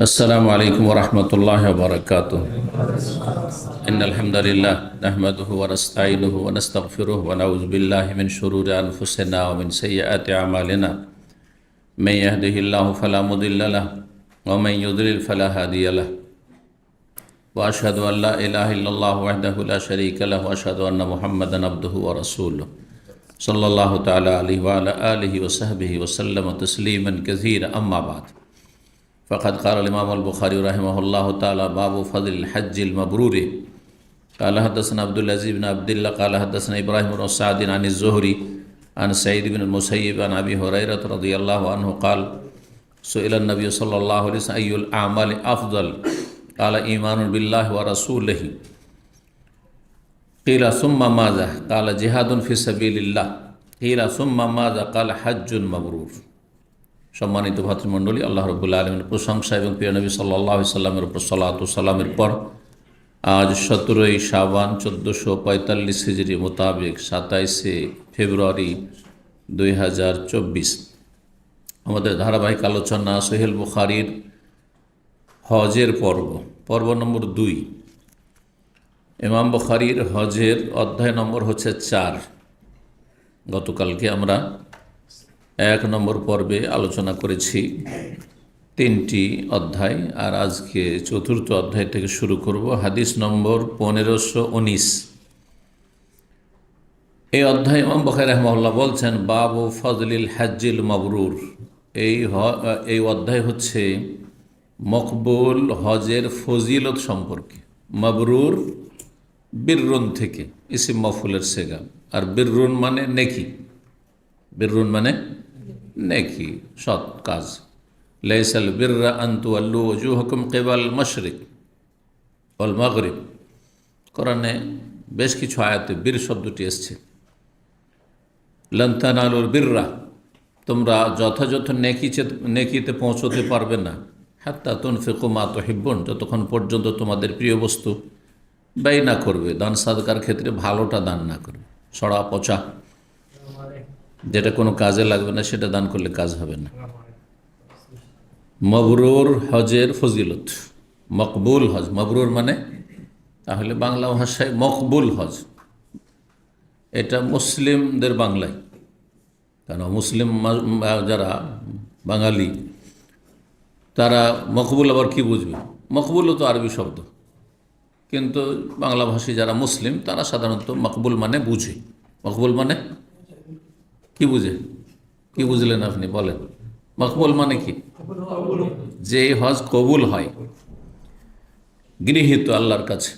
السلام عليكم ورحمة الله وبركاته. إن الحمد لله نحمده ونستعينه ونستغفره ونعوذ بالله من شرور أنفسنا ومن سيئات أعمالنا. من يهده الله فلا مضل له ومن يضلل فلا هادي له. وأشهد أن لا إله إلا الله وحده لا شريك له وأشهد أن محمدا عبده ورسوله صلى الله تعالى عليه وعلى آله وصحبه وسلم تسليما كثيرا. أما بعد، فقد قال الإمام البخاري رحمه الله تعالى: باب فضل الحج المبرور. قال حدثنا عبد العزيز بن عبد الله قال حدثنا إبراهيم بن سعد عن الزهري عن سعيد بن المسيب عن أبي هريرة رضي الله عنه قال: سئل النبي صلى الله عليه وسلم: أي الأعمال أفضل؟ قال: إيمان بالله ورسوله. قيل: ثم ماذا؟ قال: جهاد في سبيل الله. قيل: ثم ماذا؟ قال: حج مبرور। সম্মানিত ভাতৃমণ্ডলী, আল্লাহ রাব্বুল আলামিনের প্রশংসা এবং প্রিয় নবী সাল্লাল্লাহু আলাইহি সাল্লামের উপর সালাত ও সালামের পর আজ 17ই শাবান 1445 হিজরি মোতাবেক 27শে ফেব্রুয়ারি 2024 আমাদের ধারাবাহিক আলোচনা সহিহ বুখারীর হজের পর্ব নম্বর 2। ইমাম বুখারীর হজের অধ্যায় নম্বর হচ্ছে 4। গতকালকে আমরা 1 নম্বর পর্বে আলোচনা করেছি 3টি অধ্যায়, আর আজকে 4র্থ অধ্যায় থেকে শুরু করব। হাদিস নম্বর 1519। এই অধ্যায় ইমাম বুখারী রাহিমাহুল্লাহ বলছেন বাবু ফজলিল হজ্জিল মাবরুর। এই অধ্যায় হচ্ছে মকবুল হজের ফজিলত সম্পর্কে। মাবরুর বিররুন থেকে, ইসিম মাফউলের সেগা, আর বিররুন মানে নেকি। বিররুন মানে নেকি, সৎ কাজ। লাইসাল বিররা আন তুওয়াল্লু ওজুহাকুম কিবাল মাশরিক ওয়াল মাগরিব। কোরআনে বেশ কিছু আয়াতে বীর শব্দটি এসেছে। লান তানালুল বিররা, তোমরা যথাযথ নেকিতে পৌঁছতে পারবে না, হাত্তা তুনফিকু মা তুহিব্বুন, যতক্ষণ পর্যন্ত তোমাদের প্রিয় বস্তু ব্যয় না করবে। দান সাদকার ক্ষেত্রে ভালোটা দান না করবে, সড়া পচা যেটা কোনো কাজে লাগবে না সেটা দান করলে কাজ হবে না। মবরুর হজের ফজিলত, মকবুল হজ। মবরুর মানে তাহলে বাংলা ভাষায় মকবুল হজ, এটা মুসলিমদের বাংলায়। কেন মুসলিম যারা বাঙালি তারা মকবুল আবার কি বুঝবে? মকবুলও তো আরবি শব্দ, কিন্তু বাংলাভাষী যারা মুসলিম তারা সাধারণত মকবুল মানে বুঝে। মকবুল মানে কি বুঝে? কি বুঝলেন আপনি বলেন? মকবুল মানে কি? যে হজ কবুল হয়, গৃহীত আল্লাহর কাছে।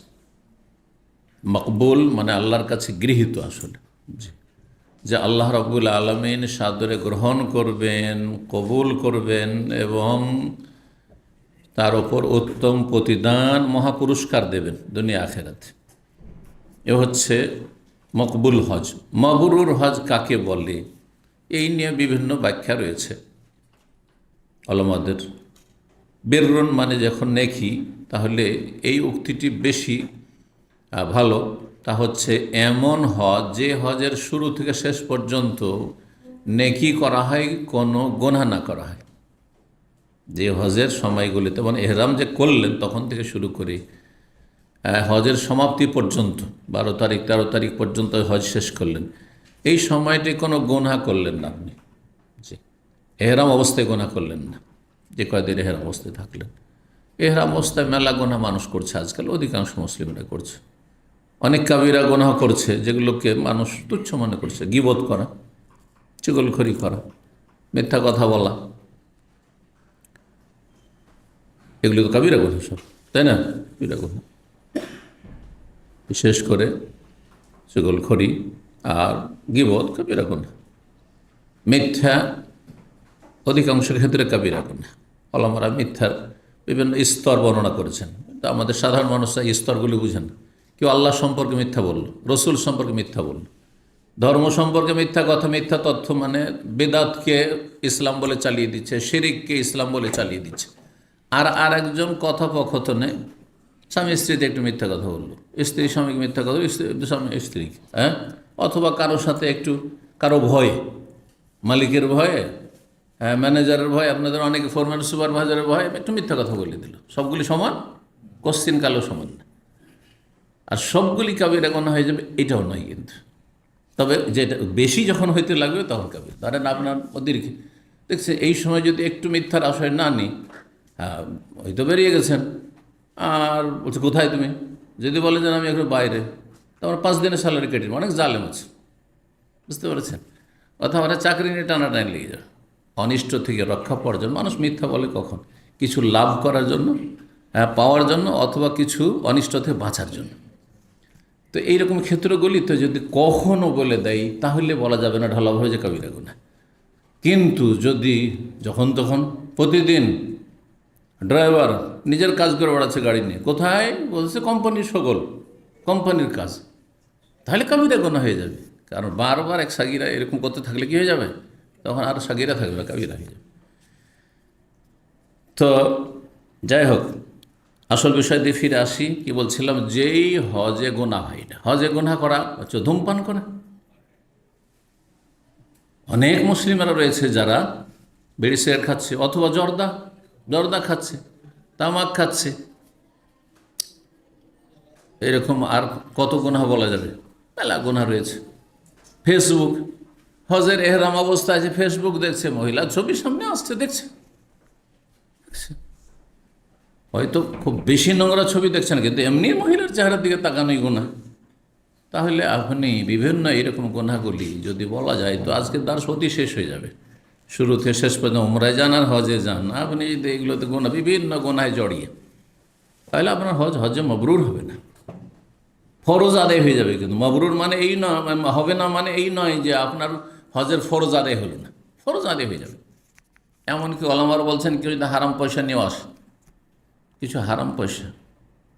মকবুল মানে আল্লাহর কাছে গৃহীত, আসলে যে আল্লাহ রাব্বুল আলামিন সাদরে গ্রহণ করবেন, কবুল করবেন এবং তার ওপর উত্তম প্রতিদান, মহাপুরস্কার দেবেন দুনিয়া আখেরাতে। এ হচ্ছে মকবুল হজ। মাবরুর হজ কাকে বলে এই নিয়ে বিভিন্ন ব্যাখ্যা রয়েছে উলামাদের। বিররুন মানে যখন নেকি, তাহলে এই উক্তিটি বেশি ভালো। তা হচ্ছে এমন হজ যে হজের শুরু থেকে শেষ পর্যন্ত নেকি করা হয়, কোনো গুনাহ না করা হয়। যে হজের সময়গুলিতে মানে ইহরাম যে করলেন তখন থেকে শুরু করে হজের সমাপ্তি পর্যন্ত, 12 তারিখ 13 তারিখ পর্যন্ত হজ শেষ করলেন, এই সময়টি কোনো গুনাহ করলেন না আপনি। জি, এহরাম অবস্থায় গুনাহ করলেন না, যে কয়দিন এহরাম অবস্থায় থাকলেন। এহরাম অবস্থায় মেলা গুনাহ মানুষ করছে আজকাল, অধিকাংশ মুসলিমরা করছে। অনেক কাবিরা গুনাহ করছে যেগুলোকে মানুষ তুচ্ছ মনে করছে। গীবত করা, চুগলখড়ি করা, মিথ্যা কথা বলা, এগুলো তো কাবিরা গুনাহ সব, তাই না? কাবিরা গুনাহ, বিশেষ করে চুগলখড়ি আর গীবত কাবিরা গুনাহ। মিথ্যা অধিকাংশের ক্ষেত্রে কাবিরা গুনাহ। ওলামারা মিথ্যার বিভিন্ন স্তর বর্ণনা করেছেন। তা আমাদের সাধারণ মানুষরা এই স্তরগুলি বুঝেন। কেউ আল্লাহ সম্পর্কে মিথ্যা বলল, রসুল সম্পর্কে মিথ্যা বলল, ধর্ম সম্পর্কে মিথ্যা কথা, মিথ্যা তথ্য, মানে বেদাতকে ইসলাম বলে চালিয়ে দিচ্ছে, শিরিককে ইসলাম বলে চালিয়ে দিচ্ছে। আর একজন কথোপকথনে স্বামী স্ত্রীতে একটু মিথ্যা কথা বললো, স্ত্রী স্বামীকে মিথ্যা কথা বলল, স্বামী স্ত্রীকে, হ্যাঁ, অথবা কারোর সাথে একটু কারো ভয়ে, মালিকের ভয়ে, হ্যাঁ, ম্যানেজারের ভয়, আপনাদের অনেকে ফোরম্যান সুপারভাইজারের ভয় একটু মিথ্যা কথা বলে দিল। সবগুলি সমান? কোশ্চিন কালো সমান না। আর সবগুলি কাবিরা গোনা হয়ে যাবে এটাও নয় কিন্তু। তবে যেটা বেশি যখন হইতে লাগবে তখন কাবিরা। ধরেন আপনার অতিরিক্ত দেখছে এই সময় যদি একটু মিথ্যার আশয় না নিই, হ্যাঁ হয়তো বেরিয়ে গেছেন, আর বলছে কোথায় তুমি, যদি বলে যে আমি একটু বাইরে, তোমার 5 দিনের স্যালারি কেটে অনেক জালেম আছে, বুঝতে পেরেছেন? অথবা আমরা চাকরি নিয়ে টানাটানি লেগে যাবে। অনিষ্ট থেকে রক্ষা পাওয়ার জন্য মানুষ মিথ্যা বলে কখন? কিছু লাভ করার জন্য, পাওয়ার জন্য, অথবা কিছু অনিষ্ট থেকে বাঁচার জন্য। তো এইরকম ক্ষেত্রগুলিতে যদি কখনও বলে দেয় তাহলে বলা যাবে না ঢালাভাবে যে কাবিরা গুনাহ। কিন্তু যদি যখন তখন প্রতিদিন ড্রাইভার নিজের কাজ করে বেড়াচ্ছে গাড়ি নিয়ে, কোথায় বলছে কোম্পানির সকল কোম্পানির কাজ, তাহলে কাবিরা গুনাহ হয়ে যাবে। কারণ বারবার এক সাগিরা এরকম করতে থাকলে কি হয়ে যাবে? তখন আর সাগিরা থাকবে, কাবিরা হয়ে যাবে। তো যাই হোক, আসল বিষয় দিয়ে ফিরে আসি। কি বলছিলাম? যেই হজে গুনাহ হয় না, হজে গুনাহ করা হচ্ছে ধূমপান করা। অনেক মুসলিমেরা রয়েছে যারা বিড়ি সিগারেট খাচ্ছে, অথবা জর্দা খাচ্ছে, তামাক খাচ্ছে, এরকম আর কত গুনাহ বলা যাবে, মেলা গুনাহ রয়েছে। ফেসবুক, হজের এহরাম অবস্থায় আছে, ফেসবুক দেখছে, মহিলা ছবি সামনে আসছে, দেখছে। হয়তো খুব বেশি নোংরা ছবি দেখছেন, কিন্তু এমনি মহিলার চেহারার দিকে তাকানোই গুনাহ। তাহলে আপনি বিভিন্ন এরকম গুনাহগুলি যদি বলা যায় তো আজকে তার সতী শেষ হয়ে যাবে। শুরু থেকে শেষ পর্যন্ত উমরায় যান আর হজে যান, আপনি যদি এগুলোতে গুনাহ, বিভিন্ন গুনাহে জড়িয়ে, তাহলে আপনার হজে মবরুর হবে না। ফরজ আদায় হয়ে যাবে, কিন্তু মবরুর মানে এই নয়, হবে না মানে এই নয় যে আপনার হজের ফরজ আদায় হলো না, ফরজ আদায় হয়ে যাবে। এমনকি ওলামারা বলছেন কেউ যদি হারাম পয়সা নিয়ে আসে, কিছু হারাম পয়সা,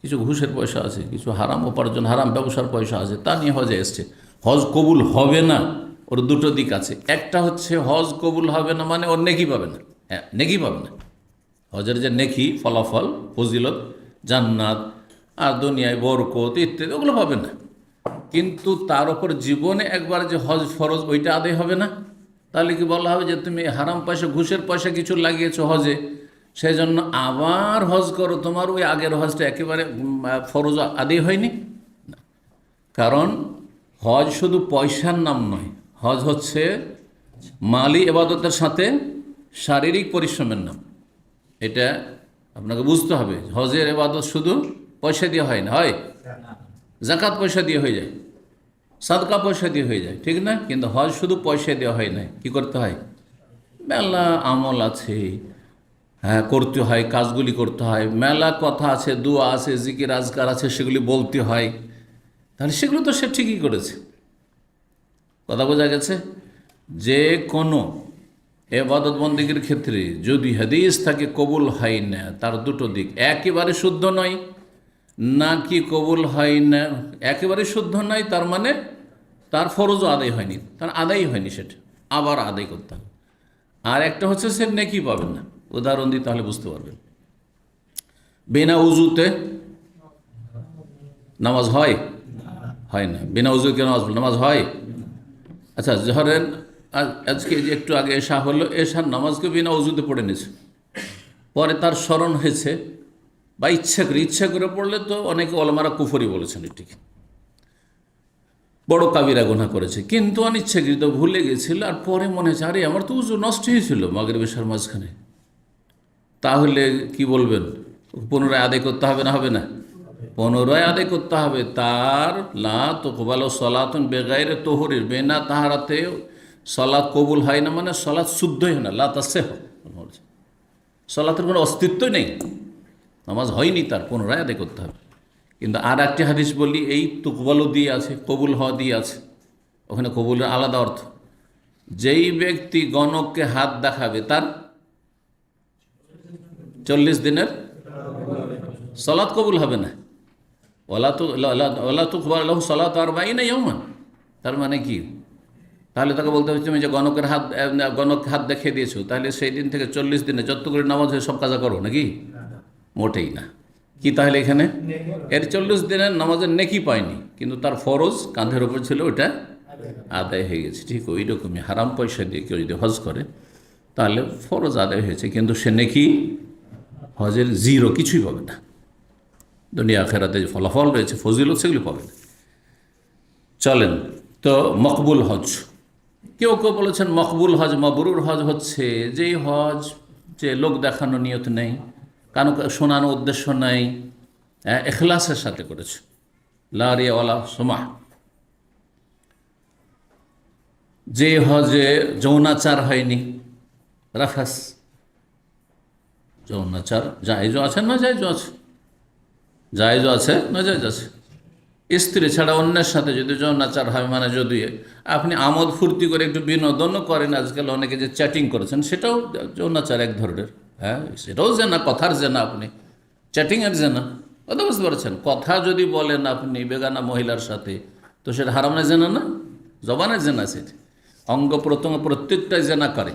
কিছু ঘুষের পয়সা আছে, কিছু হারাম উপার্জন, হারাম ব্যবসার পয়সা আছে, তা নিয়ে হজে এসছে, হজ কবুল হবে না। ওর দুটো দিক আছে। একটা হচ্ছে হজ কবুল হবে না মানে ওর নেকি পাবে না, হ্যাঁ নেকি পাবে না। হজের যে নেকি, ফলাফল, ফজিলত, জান্নাত আর দুনিয়ায় বরকত ইত্যাদি, ওগুলো পাবে না। কিন্তু তার উপর জীবনে একবার যে হজ ফরজ, ওইটা আদায় হবে না। তাহলে কি বলা হবে যে তুমি হারাম পয়সা, ঘুষের পয়সা কিছু লাগিয়েছো হজে, সেই জন্য আবার হজ করো, তোমার ওই আগের হজটা একেবারে ফরজ আদায় হয়নি না। কারণ হজ শুধু পয়সার নাম নয়, হজ হচ্ছে মালি ইবাদতের সাথে শারীরিক পরিশ্রমের নাম। এটা আপনাকে বুঝতে হবে। হজের ইবাদত শুধু পয়সা দিয়ে হয় না, হয় জাকাত পয়সা দিয়ে হয়ে যায়, সাদকা পয়সা দিয়ে হয়ে যায়, ঠিক না? কিন্তু হজ শুধু পয়সা দেওয়া হয় না, কি করতে হয়? মেলা আমল আছে, হ্যাঁ করতে হয়, কাজগুলি করতে হয়, মেলা কথা আছে, দোয়া আছে, জিকির আজকার আছে, সেগুলি বলতে হয়। তাহলে সেগুলো তো সে ঠিকই করেছে। কথা বোঝা গেছে? যে কোনো এবাদত বন্দেগীর ক্ষেত্রে যদি হাদিস থাকে কবুল হয় না, তার দুটো দিক, একেবারে শুদ্ধ নয় নাকি কবুল হয় না, একেবারে শুদ্ধ নয় তার মানে তার ফরজও আদায় হয়নি, তার আদায় হয়নি, সেটা আবার আদায় করতে হবে। আর একটা হচ্ছে সে নেকি পাবেন না। উদাহরণ দিই তাহলে বুঝতে পারবেন। বিনা উজুতে নামাজ হয়? হয় না। বিনা উজুতে নামাজ হয়? আচ্ছা, ধরেন আজকে যে একটু আগে এশা হলো, এশার নামাজকে বিনা উজুতে পড়ে নিয়েছে, পরে তার স্মরণ হয়েছে বা ইচ্ছা করে পড়লে তো অনেকে ওলামারা কুফরি বলেছেন, এটিকে বড় কাবিরা গুনাহ করেছে। কিন্তু অনিচ্ছাকৃত ভুলে গেছিল, আর পরে মনে হয়েছে আরে আমার তো উজু নষ্ট হয়েছিল মাগরিব এশার মাঝখানে, তাহলে কি বলবেন? পুনরায় আদায় করতে হবে না, হবে না? পুনরায় আদায় করতে হবে। তার লা তুকবালু সলাতুন বেগাইরে তোহরির, বিনা তাহারাতে সলাৎ কবুল হয় না, মানে সলাৎ শুদ্ধই হয় না, লা তাসিহু, সলাতের কোনো অস্তিত্বই নেই, নামাজ হয়নি, তার পুনরায় আদায় করতে হবে। কিন্তু আর একটি হাদিস বলি, এই তুকবালু দিয়ে আছে, কবুল হওয়া দিয়ে আছে, ওখানে কবুলের আলাদা অর্থ। যেই ব্যক্তি গণককে হাত দেখাবে তার 40 দিনের সলাৎ কবুল হবে না। ওলা তুকবালু সলাত আরবাঈনা ইয়াওমান, তার মানে কি? তাহলে তাকে বলতে হচ্ছে তুমি যে গণককে হাত দেখিয়ে দিয়েছো, তাহলে সেই দিন থেকে 40 দিনে যত করে নামাজ হয় সব কাজা করো নাকি? মোটেই না। কি তাহলে এখানে এর 40 দিনের নামাজের নেকি পায়নি, কিন্তু তার ফরজ কাঁধের ওপর ছিল, ওটা আদায় হয়ে গেছে। ঠিক ওই রকমই হারাম পয়সা দিয়ে কেউ যদি হজ করে তাহলে ফরজ আদায় হয়েছে, কিন্তু সে নেকি হজের জিরো, কিছুই পাবে না। দুনিয়া আখেরাতে যে ফলাফল রয়েছে, ফজিলত, সেগুলি পাবে না। চলেন তো মকবুল হজ। কেউ কেউ বলেছেন মকবুল হজ, মাবরুর হজ হচ্ছে যেই হজ যে লোক দেখানো নিয়ত নেই, কারণ শোনানো উদ্দেশ্য নাই, এখলাসের সাথে করেছে, লা রিয়া ওয়ালা সুমাহ। যে হজে যৌনাচার হয়নি, রাফাস, যৌনাচার জায়েজও আছে না জায়েজও আছে, জায়েজও আছে না জায়েজ আছে। স্ত্রী ছাড়া অন্যের সাথে যদি যৌনাচার হয়, মানে যদি আপনি আমোদ ফুর্তি করে একটু বিনোদনও করেন, আজকাল অনেকে যে চ্যাটিং করেছেন সেটাও যৌনাচার এক ধরনের, হ্যাঁ সেটাও জেনা, কথার জেনা, আপনি চ্যাটিংয়ের জেনা, কথা বুঝতে পারছেন। কথা যদি বলেন আপনি বেগানা মহিলার সাথে, তো সেটা হারামের জেনা না, জবানের জেনা। সেটা অঙ্গ প্রত্যঙ্গ প্রত্যেকটাই জেনা করে।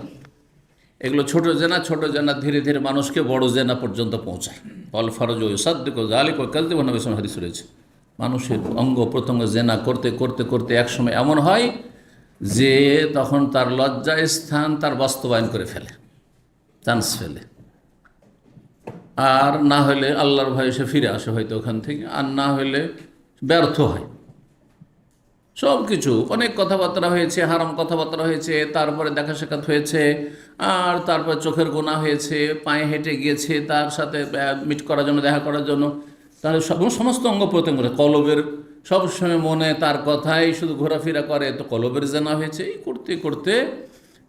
এগুলো ছোট জেনা, ছোট জেনা ধীরে ধীরে মানুষকে বড় জেনা পর্যন্ত পৌঁছায়। অল ফরজ সাদ্দিক জালিক কাযযিব নবী সাল্লাল্লাহু আলাইহি হাদিস রয়েছে। মানুষের অঙ্গ প্রত্যঙ্গ জেনা করতে করতে করতে একসময় এমন হয় যে তখন তার লজ্জা স্থান তার বাস্তবায়ন করে ফেলে, চান্স ফেলে। আর না হলে আল্লাহর ভয়ে সে ফিরে আসে হয়তো ওখান থেকে, আর না হলে ব্যর্থ হয়। সব কিছু, অনেক কথাবার্তা হয়েছে, হারাম কথাবার্তা হয়েছে, তারপরে দেখা সাক্ষাৎ হয়েছে, আর তারপরে চোখের গোনা হয়েছে, পায়ে হেঁটে গিয়েছে তার সাথে মিট করার জন্য, দেখা করার জন্য, তাহলে সমস্ত অঙ্গ প্রত্যঙ্গ, কলবের সবসময় মনে তার কথাই শুধু ঘোরাফেরা করে, তো কলবের জেনা হয়েছে। এই করতে করতে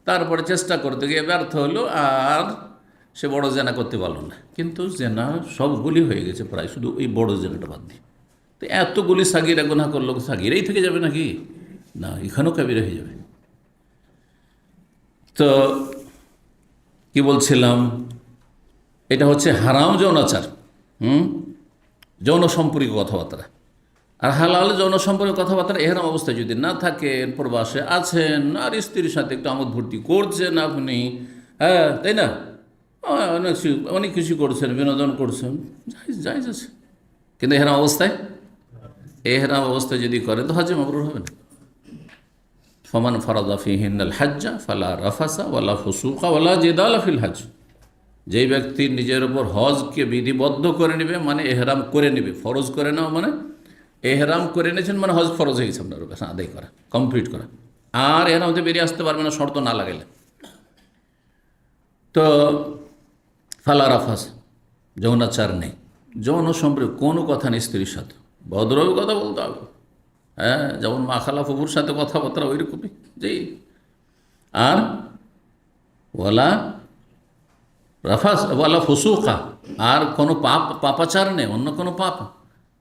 তারপরে চেষ্টা করতে গিয়ে ব্যর্থ হলো, আর সে বড় জেনা করতে পারলো না। কিন্তু জেনা সবগুলি হয়ে গেছে প্রায়, শুধু ওই বড় জেনাটা বাদ দিয়ে। তো এতগুলি সাগিরা গুনাহ করলো, সাগিরাই থেকে যাবে নাকি? না, এখানেও কাবিরা হয়ে যাবে। তো কি বলছিলাম, এটা হচ্ছে হারাম যৌনাচার, যৌন সম্পর্কিত কথাবার্তা। আর হালাল যৌন সম্পর্কিত কথাবার্তা এহরাম অবস্থায় যদি না থাকেন, প্রবাসে আছেন, আর স্ত্রীর সাথে একটু আমোদ ভর্তি করছেন আপনি, হ্যাঁ তাই না, অনেক কিছু করছেন, বিনোদন করছেন, জায়েজ আছে। কিন্তু এহরাম অবস্থায় যদি করে তো হজে মাবরুর হবে না। ফমান ফারাদা ফিহিন্নাল হাজ্জা ফালা রাফাসা ওয়ালা ফুসুকা ওয়ালা জিদালা ফিল হজ। যেই ব্যক্তি নিজের উপর হজকে বিধিবদ্ধ করে নেবে, মানে এহরাম করে নেবে, ফরজ করে নাও, মানে এহরাম করে নিয়েছেন মানে হজ ফরজ হয়ে গেছে আপনার উপর, আদায় করা, কমপ্লিট করা। আর এহরামতে বেরিয়ে আসতে পারবে না শর্ত না লাগাইলে। তো ফালা রাফাস, যৌনাচার নেই, যৌন সম্পর্কে কোনো কথা নেই স্ত্রীর সাথে, ভদ্রভাবে কথা বলতে হবে। হ্যাঁ, যেমন মা খালা ফুফুর সাথে কথাবার্তা ওই রকমই, জি। আর ওয়ালা রাফাস ওয়ালা ফুসুকা, আর কোনো পাপাচার নেই, অন্য কোনো পাপ,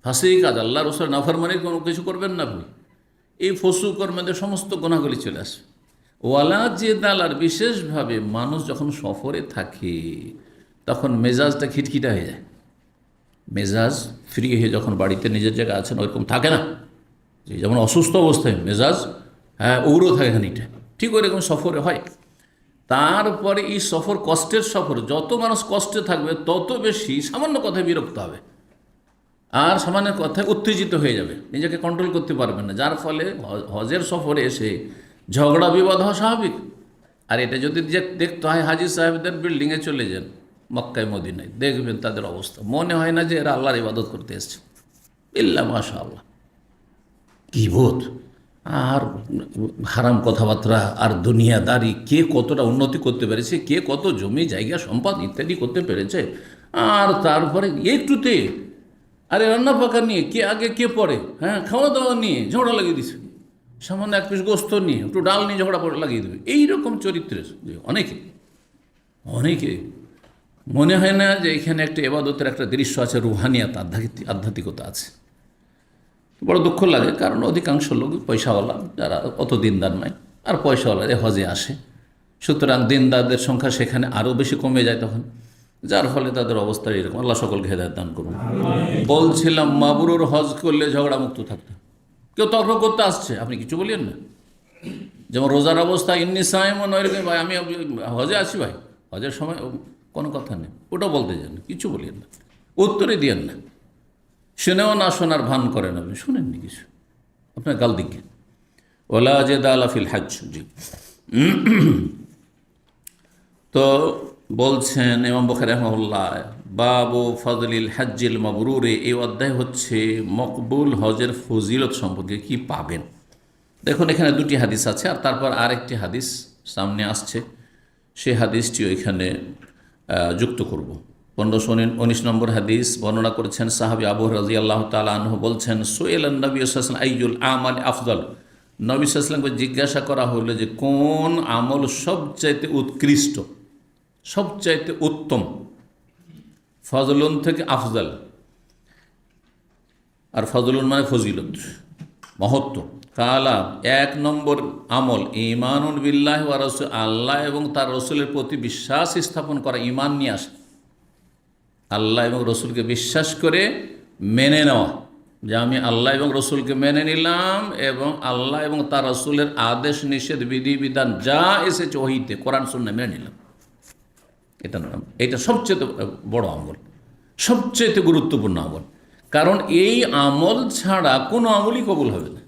ফাঁসি কাজ, আল্লাহ রসুল নাফরমানির কোনো কিছু করবেন না আপনি। এই ফসু কর্মেদের সমস্ত গুনাহগুলি চলে আসে। ওয়ালা জেদাল, আর বিশেষভাবে মানুষ যখন সফরে থাকে তখন মেজাজটা খিটখিটা হয়ে যায়। মেজাজ ফ্রি হয়ে যখন বাড়িতে নিজের জায়গায় আছেন ওইরকম থাকে না, যেমন অসুস্থ অবস্থায় মেজাজ উগ্র থাকে খানিকটা, ঠিক ওইরকম সফরে হয়। তারপরে এই সফর কষ্টের সফর, যত মানুষ কষ্টে থাকবে তত বেশি সামান্য কথায় বিরক্ত হবে, আর সামান্য কথায় উত্তেজিত হয়ে যাবে, নিজেকে কন্ট্রোল করতে পারবেন না, যার ফলে হজের সফরে এসে ঝগড়া বিবাদ হওয়া স্বাভাবিক। আর এটা যদি দেখতে হয় হাজি সাহেবদের বিল্ডিংয়ে চলে যান, মক্কায় মদিনায়, দেখবেন তাদের অবস্থা, মনে হয় না যে এরা আল্লাহর ইবাদত করতে এসছে, ইল্লা মাশা আল্লাহ, কি বোধ আর হারাম কথাবার্তা, আর দুনিয়াদারি, কে কতটা উন্নতি করতে পেরেছে, কে কত জমি জায়গা সম্পদ ইত্যাদি করতে পেরেছে, আর তারপরে একটুতে আরে রান্না পাকা নিয়ে কে আগে কে পরে, হ্যাঁ খাওয়া দাওয়া নিয়ে ঝগড়া লাগিয়ে দিছে, সামান্য এক পিস গোস্ত নিয়ে একটু ডাল নিয়ে ঝগড়া লাগিয়ে দেবে। এইরকম চরিত্রের অনেকে মনে হয় না যে এখানে একটা এবাদতের একটা দৃশ্য আছে, রুহানিয়াত, আধ্যাত্মিকতা আছে। বড় দুঃখ লাগে, কারণ অধিকাংশ লোক পয়সাওয়ালা, যারা অত দিনদার নয়, আর পয়সাওয়ালারে হজে আসে, সুতরাং দিনদারদের সংখ্যা সেখানে আরও বেশি কমে যায় তখন, যার ফলে তাদের অবস্থা এরকম। আল্লাহ সকলকে হেদায়েত দান করুন। বলছিলাম মাবরুর হজ করলে ঝগড়া মুক্ত থাকতে, কেউ তর্ক করতে আসছে আপনি কিছু বলিয়েন না, যেমন রোজার অবস্থা ইন্নি সাইমন, ওইরকম ভাই আমি হজে আছি ভাই, হজের সময় কোনো কথা নেই, ওটাও বলতে যান, কিছু বলিয়েন না। উত্তরে দিয়েন না, শুনেও না শোনার ভান করেন, আপনি শুনেননি কিছু, আপনার গাল দিকে। ওলা জেদালা ফিল হজ। জি, তো বলছেন ইমাম বুখারী রাহিমাহুল্লাহ, বাবু ফজলিল হজ্জিল মাবরুরে, এই অধ্যায় হচ্ছে মকবুল হজের ফজিলত সম্পর্কে কি পাবেন। দেখুন এখানে দুটি হাদিস আছে, আর তারপর আরেকটি হাদিস সামনে আসছে, সেই হাদিসটিও এখানে যুক্ত করব। 1519 নম্বর হাদিস বর্ণনা করেছেন সাহাবী আবু হুরায়রা রাদিয়াল্লাহু তাআলা আনহু, বলছেন সুইলান নবী সাল্লাল্লাহু আলাইহি ওয়াসাল্লাম আইয়ুল আমাল আফদল, নবী সাল্লাল্লাহু আলাইহি ওয়াসাল্লামকে জিজ্ঞাসা করা হলো যে কোন আমল সবচাইতে উৎকৃষ্ট, সবচাইতে উত্তম। ফজলুন থেকে আফজল, আর ফজলুন মানে ফজিলত, মহত্ব। কালা, 1 নম্বর আমল ঈমানুন বিল্লাহি ওয়া রাসূল, আল্লাহ এবং তার রসুলের প্রতি বিশ্বাস স্থাপন করা, ঈমান নিয়ে আসা, আল্লাহ এবং রসুলকে বিশ্বাস করে মেনে নেওয়া, যে আমি আল্লাহ এবং রসুলকে মেনে নিলাম এবং আল্লাহ এবং তার রসুলের আদেশ নিষেধ বিধিবিধান যা এসেছে ওহীতে কোরআন সুন্নাহ মেনে নিলাম। এটা সবচেয়ে বড় আমল, সবচেয়ে গুরুত্বপূর্ণ আমল, কারণ এই আমল ছাড়া কোনো আমলই কবুল হবে না।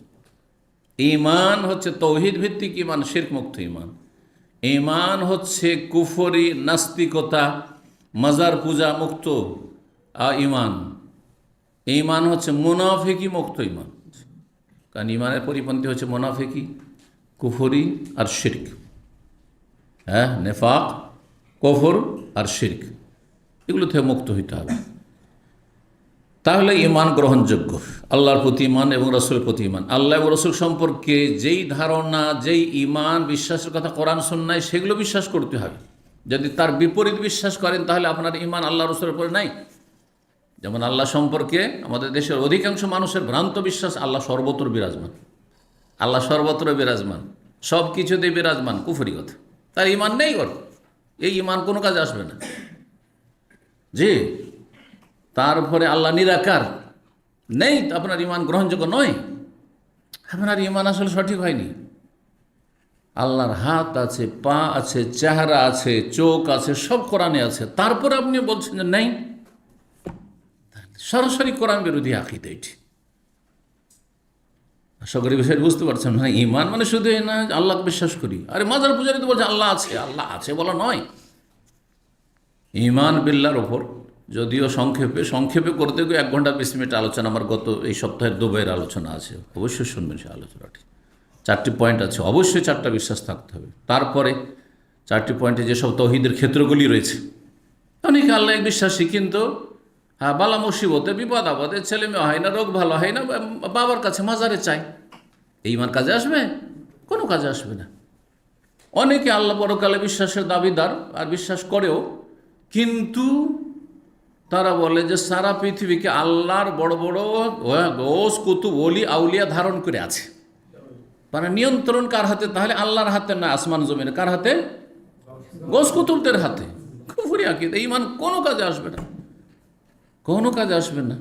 ঈমান হচ্ছে তৌহিদ ভিত্তিক ঈমান, শিরক মুক্ত ঈমান। ঈমান হচ্ছে কুফরি, নাস্তিকতা, মাজার পূজা মুক্ত ঈমান। ঈমান হচ্ছে মুনাফিকি মুক্ত ঈমান, কারণ ঈমানের পরিপন্থী হচ্ছে মুনাফিকি, কুফরি আর শিরক। হ্যাঁ, নেফাক, কুফর আর শিরক, এগুলো থেকে মুক্ত হইতে হবে, তাহলে ঈমান গ্রহণযোগ্য। আল্লাহর প্রতি ঈমান এবং রসুলের প্রতি ঈমান, আল্লাহ এবং রসুল সম্পর্কে যেই ধারণা, যেই ঈমান, বিশ্বাসের কথা কোরআন সুন্নাহয়, সেগুলো বিশ্বাস করতে হবে। যদি তার বিপরীত বিশ্বাস করেন তাহলে আপনার ঈমান আল্লাহ রসুলের উপরে নাই। যেমন আল্লাহ সম্পর্কে আমাদের দেশের অধিকাংশ মানুষের ভ্রান্ত বিশ্বাস, আল্লাহ সর্বত্র বিরাজমান, আল্লাহ সর্বত্র বিরাজমান, সব কিছুতেই বিরাজমান, কুফরি কথা। তার ঈমান নেই, ওর এই ঈমান কোনো কাজে আসবে না। জি, তারপরে আল্লাহ নিরাকার, নেই, আপনার ঈমান গ্রহণযোগ্য নয়, আপনার ঈমান আসলে সঠিক হয়নি। আল্লাহর হাত আছে, পা আছে, চেহারা আছে, চোখ আছে, সব কোরআনে আছে, তারপরে আপনি বলছেন যে নেই, সরাসরি কোরআন বিরোধী আকীদা এটি। আশা করি বিষয়টা বুঝতে পারছেন। মানে ঈমান মানে শুধু না আল্লাহকে বিশ্বাস করি, আরে মাজার পূজারি তো বলছে আল্লাহ আছে, আল্লাহ আছে বলা নয়। ঈমান বিল্লাহর ওপর, যদিও সংক্ষেপে করতে গিয়ে 1 ঘন্টা 20 মিনিট আলোচনা, আমার গত এই সপ্তাহের দুবাইয়ের আলোচনা আছে, অবশ্যই শুনবেন সেই আলোচনাটি। 4টি পয়েন্ট আছে, অবশ্যই 4টা বিশ্বাস থাকতে হবে। তারপরে 4টি পয়েন্টে যেসব তৌহিদের ক্ষেত্রগুলি রয়েছে, অনেকে আল্লাহ বিশ্বাসী, কিন্তু বালা মুসিবতে, বিপদ আপদে, ছেলে মেয়ে হয় না, রোগ ভালো হয় না, বাবার কাছে মাজারে চাই, এই ঈমান কাজে আসবে? কোনো কাজে আসবে না। অনেকে আল্লাহ পরকালে বিশ্বাসের দাবিদার আর বিশ্বাস করেও, কিন্তু তারা বলে যে সারা পৃথিবীকে আল্লাহর বড় বড় গোস কুতুব ওলি আউলিয়া ধারণ করে আছে, মানে নিয়ন্ত্রণ কার হাতে? তাহলে আল্লাহর হাতে না, আসমান জমিনে কার হাতে? গোস কুতুবদের হাতে। কুফরি আকীদা, ঈমান কোনো কাজে আসবে না, কোনো কাজে আসবে না।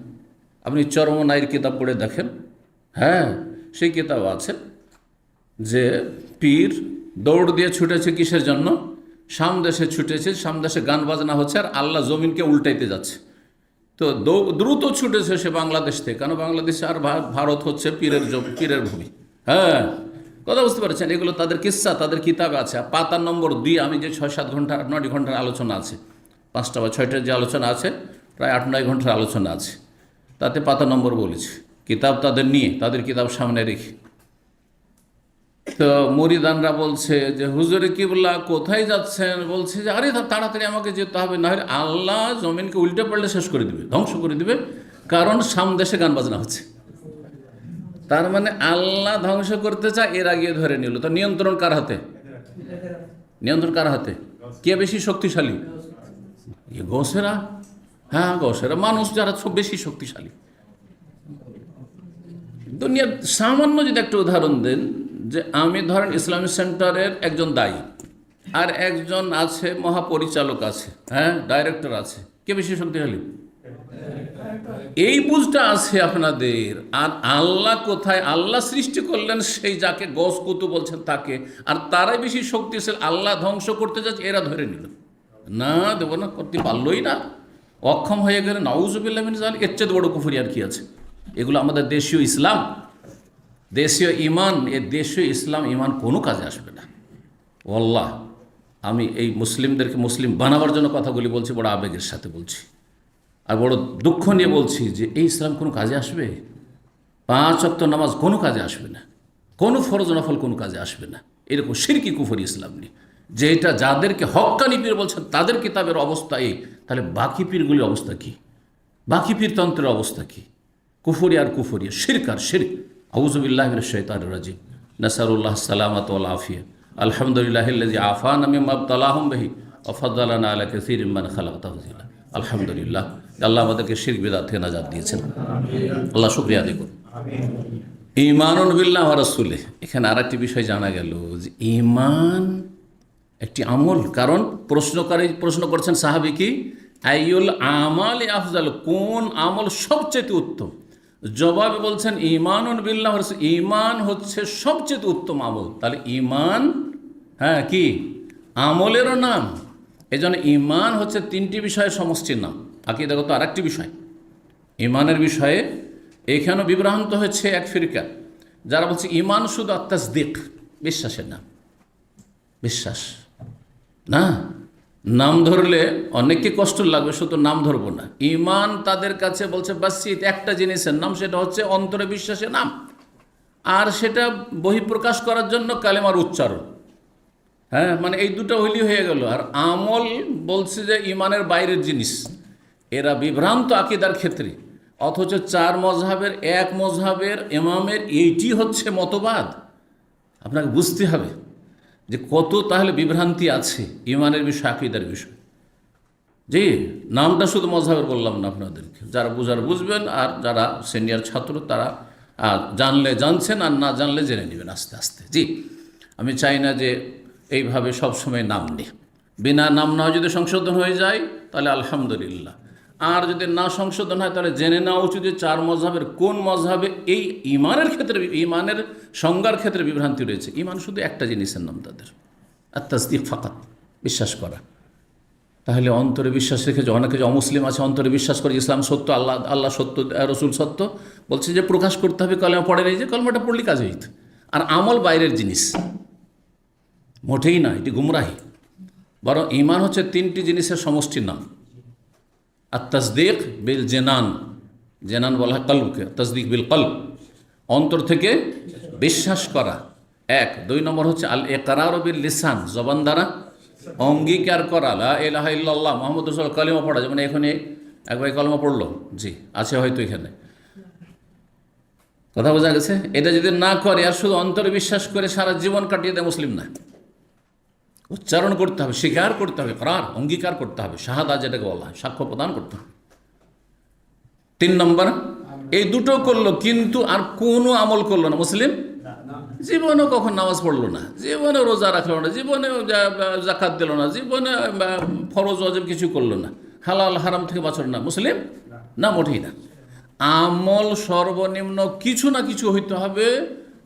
আপনি চরমনাইয়ের কিতাব পড়ে দেখেন, হ্যাঁ সেই কিতাব আছে যে পীর দৌড় দিয়ে ছুটেছে কিসের জন্য? সামদেশে ছুটেছে, সামদেশে গান বাজনা হচ্ছে, আর আল্লাহ জমিনকে উল্টাইতে যাচ্ছে। তো দ্রুত ছুটেছে সে বাংলাদেশ থেকে, কারণ বাংলাদেশে আর ভারত হচ্ছে পীরের ভূমি। হ্যাঁ, কথা বুঝতে পারছেন? এগুলো তাদের কিস্সা, তাদের কিতাবে আছে। পাতা নম্বর 2, আমি যে 6-7 ঘন্টা 9 ঘন্টার আলোচনা আছে, 5টা বা 6টার যে আলোচনা আছে, প্রায় 8-9 ঘন্টার আলোচনা আছে, তাতে পাতা নম্বর বলেছে। কিতাব তাদের নিয়ে, তাদের কিতাব সামনে রেখে, তো মুরিদানরা বলছে যে হুজুরে কিবলা কোথায় যাচ্ছেন? বলছে যে আরে তাড়াতাড়ি আমাকে যেতে হবে, না হলে আল্লাহ জমিনকে উল্টে পড়লে শেষ করে দিবে, ধ্বংস করে দিবে, কারণ সামদেশে গান বাজনা হচ্ছে। তার মানে আল্লাহ ধ্বংস করতে চায়, এর আগে ধরে নিল। তো নিয়ন্ত্রণ কার হাতে? নিয়ন্ত্রণ কার হাতে? কে বেশি শক্তিশালী? গোসেরা। হ্যাঁ, গোসেরা মানুষ যারা খুব বেশি শক্তিশালী। দুনিয়ার সামান্য যদি একটা উদাহরণ দেন, যে আমি ধরেন ইসলামিক সেন্টারের একজন দায়ী, আর একজন আছে মহাপরিচালক আছে, হ্যাঁ ডাইরেক্টর আছে, কে বেশি শক্তিশালী? এই বুঝটা আছে আপনাদের। আর আল্লাহ কোথায়? আল্লাহ সৃষ্টি করলেন সেই যাকে গস কুতু বলছেন তাকে, আর তারাই বেশি শক্তিশালী। আল্লাহ ধ্বংস করতে যাচ্ছে, এরা ধরে নিল, না দেবো না, করতে পারলই না, অক্ষম হয়ে গেলে নাউজুবিল্লাহ মিন যালিক, এর চেয়ে বড় কুফরি আর কি আছে? এগুলো আমাদের দেশীয় ইসলাম, দেশীয় ইমান, এ দেশীয় ইসলাম ইমান কোনো কাজে আসবে না। ওয়াল্লাহ, আমি এই মুসলিমদেরকে মুসলিম বানাবার জন্য কথাগুলি বলছি, বড় আবেগের সাথে বলছি আর বড় দুঃখ নিয়ে বলছি যে এই ইসলাম কোনো কাজে আসবে? 5 ওয়াক্ত নামাজ কোনো কাজে আসবে না, কোনো ফরজ নফল কোনো কাজে আসবে না। এরকম শিরকি কুফরি ইসলাম নেই, যেটা যাদেরকে হক্কানি পীর বলছেন তাদের কিতাবের অবস্থা এই, তাহলে বাকি পীরগুলির অবস্থা কি? বাকি পীরতন্ত্রের অবস্থা কি? কুফরি আর কুফরি, শিরক আর শিরক। আউযুবিল্লাহি মিনাশ শাইতানির রাজিম। নাসালুল্লাহ সালামাত ওয়াল আফিয়া। আলহামদুলিল্লাহিল্লাযী আফানা মিম্মা ইবতালাহুম বিহি ওয়া ফাদ্দালানা আলা কাসীরিম মান খালাকা তাফদীলা। আলহামদুলিল্লাহ, আল্লাহ আমাদেরকে শিরক বিদআত থেকে নাজাত দিয়েছেন। আল্লাহ শুকরিয়া আদায় করুন। ঈমানুন বিল্লাহি ওয়া রাসূলিহি, এখানে আরেকটি বিষয় জানা গেল যে ঈমান একটি আমল। কারণ প্রশ্ন করছেন সাহাবী কি, আইয়ুল আমালি আফজাল, কোন আমল সবচেয়ে উত্তম? জবাবে বলছেন ঈমানুন বিল্লাহি ওয়া রাসূলিহি, ঈমান হচ্ছে সবচেয়ে উত্তম আমল। তাহলে ঈমান কি আমলেরও নাম? এজন্য ঈমান হচ্ছে 3টি বিষয়ের সমষ্টির নাম। আকীদাগত আরেকটি বিষয় ঈমানের বিষয়ে এখানেও বিভ্রান্ত হয়েছে এক ফিরকা, যারা বলছে ঈমান শুধু আত-তাসদীক, বিশ্বাসের নাম। বিশ্বাস না, নাম ধরলে অনেককে কষ্ট লাগবে, শুধু নাম ধরবো না। ঈমান তাদের কাছে বলছে বাস একটা জিনিসের নাম, সেটা হচ্ছে অন্তরে বিশ্বাসের নাম, আর সেটা বহিঃপ্রকাশ করার জন্য কালেমার উচ্চারণ। মানে এই দুটো হইলি হয়ে গেল। আর আমল বলছে যে ঈমানের বাইরের জিনিস। এরা বিভ্রান্ত আকীদার ক্ষেত্রে, অথচ 4 মযহাবের এক মযহাবের ইমামের এইটি হচ্ছে মতবাদ। আপনাকে বুঝতে হবে যে কত তাহলে বিভ্রান্তি আছে ঈমানের বিষয়, আকীদার বিষয়। জি, নামটা শুধু মযহাবের বললাম না আপনাদেরকে, যারা বুঝার বুঝবেন, আর যারা সিনিয়র ছাত্র তারা জানলে জানছেন, আর না জানলে জেনে নেবেন আস্তে আস্তে। জি, আমি চাই না যে এইভাবে সবসময় নাম নিই, বিনা নাম না যদি সংশোধন হয়ে যায় তাহলে আলহামদুলিল্লাহ, আর যদি না সংশোধন হয় তাহলে জেনে নেওয়া উচিত যে 4 মযহাবের কোন মযহাবে এই ঈমানের ক্ষেত্রে, ঈমানের সংজ্ঞার ক্ষেত্রে বিভ্রান্তি রয়েছে। ঈমান শুধু একটা জিনিসের নাম তাদের, আত-তাসদীক ফাকাত, বিশ্বাস করা। তাহলে অন্তরে বিশ্বাস রেখে, অনেকে যে অমুসলিম আছে অন্তরে বিশ্বাস করে ইসলাম সত্য, আল্লাহ সত্য, রসুল সত্য, বলছে যে প্রকাশ করতে হবে, কলেমা পড়ে নেই, যে কলেমাটা পড়লে কাজ হইত। আর আমল বাইরের জিনিস, মোটেই না, এটি গুমরাহি। বরং ঈমান হচ্ছে 3টি জিনিসের সমষ্টির নাম। আত-তাসদীক বিল জানান, জানান বলা হয় কলবকে, তাসদীক বিল কলব, অন্তর থেকে বিশ্বাস করা 1। 2 নম্বর হচ্ছে আল ইকরার বিল লিসান, জবান দ্বারা অঙ্গীকার করা, লা ইলাহা ইল্লাল্লাহ মুহাম্মাদুর রাসূলুল্লাহ, কালিমা পড়া। যেমন এখানে একবার কলমা পড়লো, জি আছে হয়তো এখানে, কথা বোঝা গেছে? এটা যদি না করে আর শুধু অন্তরে বিশ্বাস করে সারা জীবন কাটিয়ে দেয়, মুসলিম না। উচ্চারণ করতে হবে, স্বীকার করতে হবে, ইকরার অঙ্গীকার করতে হবে, শাহাদা যেটাকে বলা হয়, সাক্ষ্য প্রদান করতে হবে। 3 নম্বর, এই দুটো করলো কিন্তু আর কোনো আমল করলো না, মুসলিম জীবনেও কখন নামাজ পড়লো না, জীবনে রোজা রাখলো না, জীবনে যাকাত দিল না, জীবনে ফরজ ওয়াজিব কিছু করলো না, হালাল হারাম থেকে বাঁচল না, মুসলিম না, মোটেই না। আমল সর্বনিম্ন কিছু না কিছু হইতে হবে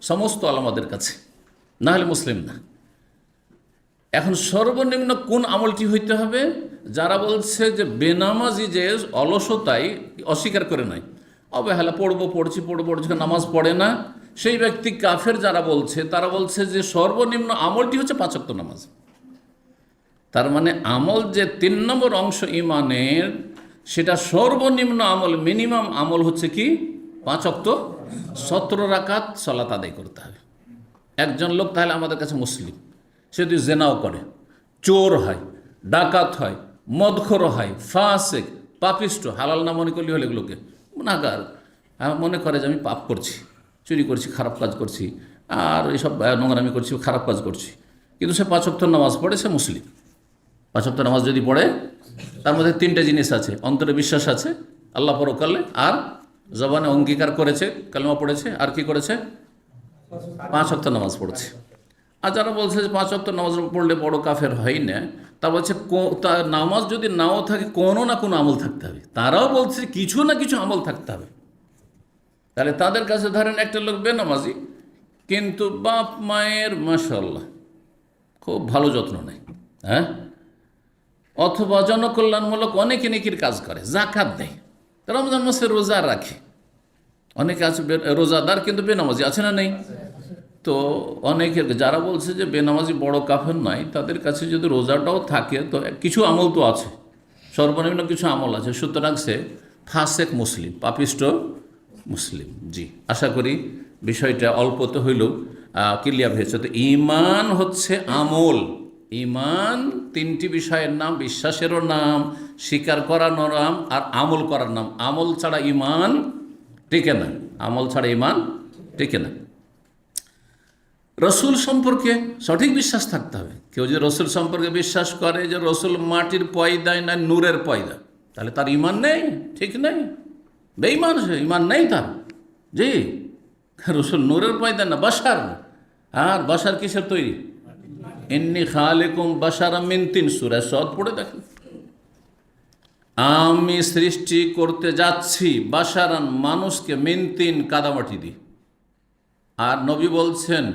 সমস্ত আলেমদের কাছে, না হলে মুসলিম না। এখন সর্বনিম্ন কোন আমলটি হইতে হবে? যারা বলছে যে বেনামাজি যে অলসতাই অস্বীকার করে নাই, অবহেলা, পড়ছি, নামাজ পড়ে না, সেই ব্যক্তি কাফের। যারা বলছে তারা বলছে যে সর্বনিম্ন আমলটি হচ্ছে 5 ওয়াক্ত নামাজ। তার মানে আমল যে 3 নম্বর অংশ ঈমানের, সেটা সর্বনিম্ন আমল, মিনিমাম আমল হচ্ছে কি 5 ওয়াক্ত 17 রাকাত সালাত আদায় করতে হবে। একজন লোক তাহলে আমাদের কাছে মুসলিম, সে যদি জেনাও করে, চোর হয়, ডাকাত হয়, মদখোর হয়, ফাসিক, পাপিষ্ট, হালাল না মনে করলে হলে এগুলোকে গুনাহগার মনে করে যে আমি পাপ করছি, চুরি করছি, খারাপ কাজ করছি, আর এইসব নোংরামি করছি, খারাপ কাজ করছি, কিন্তু সে 5 ওয়াক্ত নামাজ পড়ে, সে মুসলিম। 5 ওয়াক্ত নামাজ যদি পড়ে, তার মধ্যে 3টে জিনিস আছে, অন্তরে বিশ্বাস আছে আল্লাহ পরকালে, আর জবানে অঙ্গীকার করেছে, কালেমা পড়েছে, আর কি করেছে? 5 ওয়াক্ত নামাজ পড়েছে। আর যারা বলছে যে 5 ওয়াক্ত নামাজ পড়লে বড় কাফের হয় না, তা বলছে তার নামাজ যদি নাও থাকে কোনো না কোনো আমল থাকতে হবে। তারাও বলছে কিছু না কিছু আমল থাকতে হবে। তাহলে তাদের কাছে ধরেন একটা লোক বেনামাজি, কিন্তু বাপ মায়ের মাশাআল্লাহ খুব ভালো যত্ন নেয়, অথবা জনকল্যাণমূলক অনেকে নেকির কাজ করে, জাকাত দেয়, রমজান মাসে রোজা রাখে, অনেকে আছে রোজাদার কিন্তু বেনামাজি, আছে না নেই? তো অনেকের যারা বলছে যে বেনামাজি বড় কাফের নয়, তাদের কাছে যদি রোজাটাও থাকে তো কিছু আমল তো আছে, সর্বনিম্ন কিছু আমল আছে, সুতরাং সে ফাসেক মুসলিম, পাপিষ্ট মুসলিম। জি, আশা করি বিষয়টা অল্পতে হইলেও ক্লিয়ার হয়েছে। তো ঈমান হচ্ছে আমল। ঈমান তিনটি বিষয়ের নাম, বিশ্বাসেরও নাম, স্বীকার করার নাম, আর আমল করার নাম। আমল ছাড়া ঈমান টিকে না, আমল ছাড়া ঈমান টিকে না। রসুল সম্পর্কে সঠিক বিশ্বাস থাকতে হবে। কেউ যে রসুল সম্পর্কে বিশ্বাস করে যে রসুল মাটির পয়দায় না নূরের পয়দা, তাহলে তার ঈমান নেই, ঠিক নেই, বেঈমান, সে ঈমান নেই তার। জি, রসুল নূরের পয়দা না, বাশার। আর বাশার কিসের তৈরি? ইন্নী খালিকুম বাশারাম মিন তিন, সূরা সদ পড়ে দেখেন। আমি সৃষ্টি করতে যাচ্ছি বাশারান, মানুষকে, মিন তিন, কাদামাটি দিয়ে। আর নবী বলছেন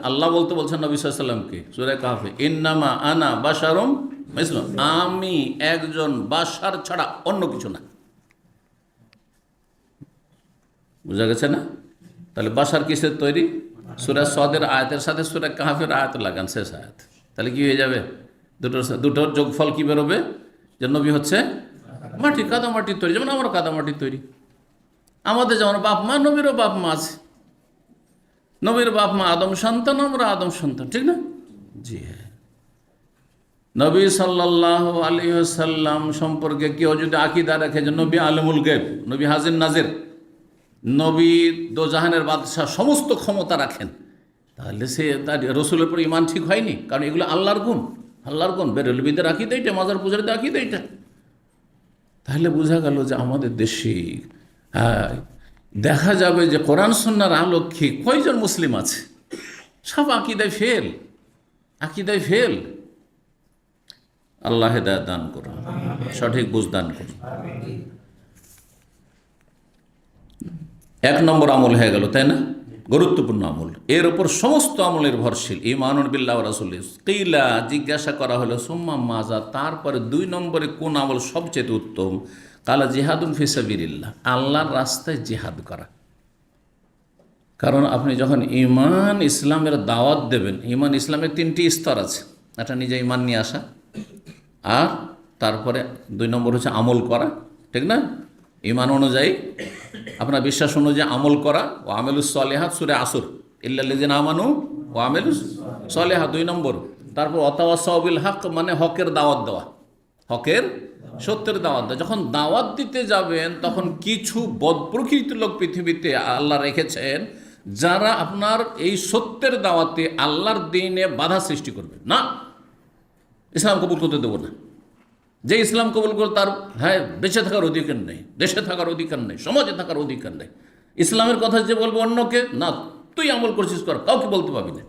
আল্লাহ বলছেন নবী সাল্লাল্লাহু আলাইহি ওয়াসাল্লামকে সূরা কাহফে, ইন্নামা আনা বাশারুম মিসলুম, আমি একজন বাশার ছাড়া অন্য কিছু না। বুঝা গেছে না? তাহলে বাশার কিসের তৈরি? সূরা সদের আয়াতের সাথে সূরা কাহফের আয়াত লাগান, শেষ আয়াত, তাহলে কি হয়ে যাবে? দুটোর যোগফল কি বেরোবে? যে নবী হচ্ছে মাটি, কাদামাটির তৈরি, যেমন আমরা কাদামাটির তৈরি। আমাদের যেমন বাপ মা, নবীরও বাপ মা আছে, নবীর বাপ মা আদম সন্তান, আমরা আদম সন্তান, ঠিক না? জি হ্যাঁ। নবী সাল্লাল্লাহু আলাইহি ওয়াসাল্লাম সম্পর্কে কেউ যদি আকীদা রাখে যে নবী আলিমুল গায়ব, নবী হাজির নাজির, নবী দোজাহানের বাদশাহ, সমস্ত ক্ষমতা রাখেন, তাহলে সে তার রসুলের উপর ঈমান ঠিক হয়নি। কারণ এগুলো আল্লাহর গুণ, আল্লাহর গুণ। বেরেলবিদের আকীদা এইটা, মাজার পূজারীদের আকীদা এইটা। তাহলে বোঝা গেল যে আমাদের দেশে দেখা যাবে যে কোরআন সুন্নাহর আলোকে কয়জন মুসলিম আছে, সব আকীদায় ফেল, আকীদায় ফেল। আল্লাহ হেদায়েত দান করুন, সঠিক বুঝ দান করুন। এক নম্বর আমল হয়ে গেল, তাই না? গুরুত্বপূর্ণ আমল, এর ওপর সমস্ত আমল নির্ভরশীল। ঈমানুন বিল্লাহি ওয়া রাসূলিহি। কিলা, জিজ্ঞাসা করা হলো, সুম্মা মাজা, তারপরে 2 নম্বরে কোন আমল সবচেয়ে উত্তম? কালা জিহাদুন ফি সাবিলিল্লাহ, আল্লাহর রাস্তায় জিহাদ করা। কারণ আপনি যখন ঈমান ইসলামের দাওয়াত দেবেন, ঈমান ইসলামের 3টি স্তর আছে। একটা নিজে ঈমান নিয়ে আসা, আর তারপরে 2 নম্বর হচ্ছে আমল করা, ঠিক না? ঈমান অনুযায়ী, আপনার বিশ্বাস অনুযায়ী আমল করা। ও আমেলুস সলিহাত, সূরা আসর, ইল্লাল্লাযিনা আমানু ওয়া আমেলুস সলিহাত 2 নম্বর। তারপর ওয়াতাওয়াসাউ বিল হক, মানে হকের দাওয়াত দেওয়া, হকের, সত্যের দাওয়াত দেওয়া। যখন দাওয়াত দিতে যাবেন তখন কিছু বদপ্রকৃতির লোক পৃথিবীতে আল্লাহ রেখেছেন, যারা আপনার এই সত্যের দাওয়াতে, আল্লাহর দ্বীনে বাধা সৃষ্টি করবে না। ইসলাম কবুল করতে দেবো না। যে ইসলাম কবুল করে তার বেঁচে থাকার অধিকার নেই, দেশে থাকার অধিকার নেই, সমাজে থাকার অধিকার নেই। ইসলামের কথা যে বলবো অন্যকে, না তুই আমল করছিস কর, কাউকে বলতে পারবি না।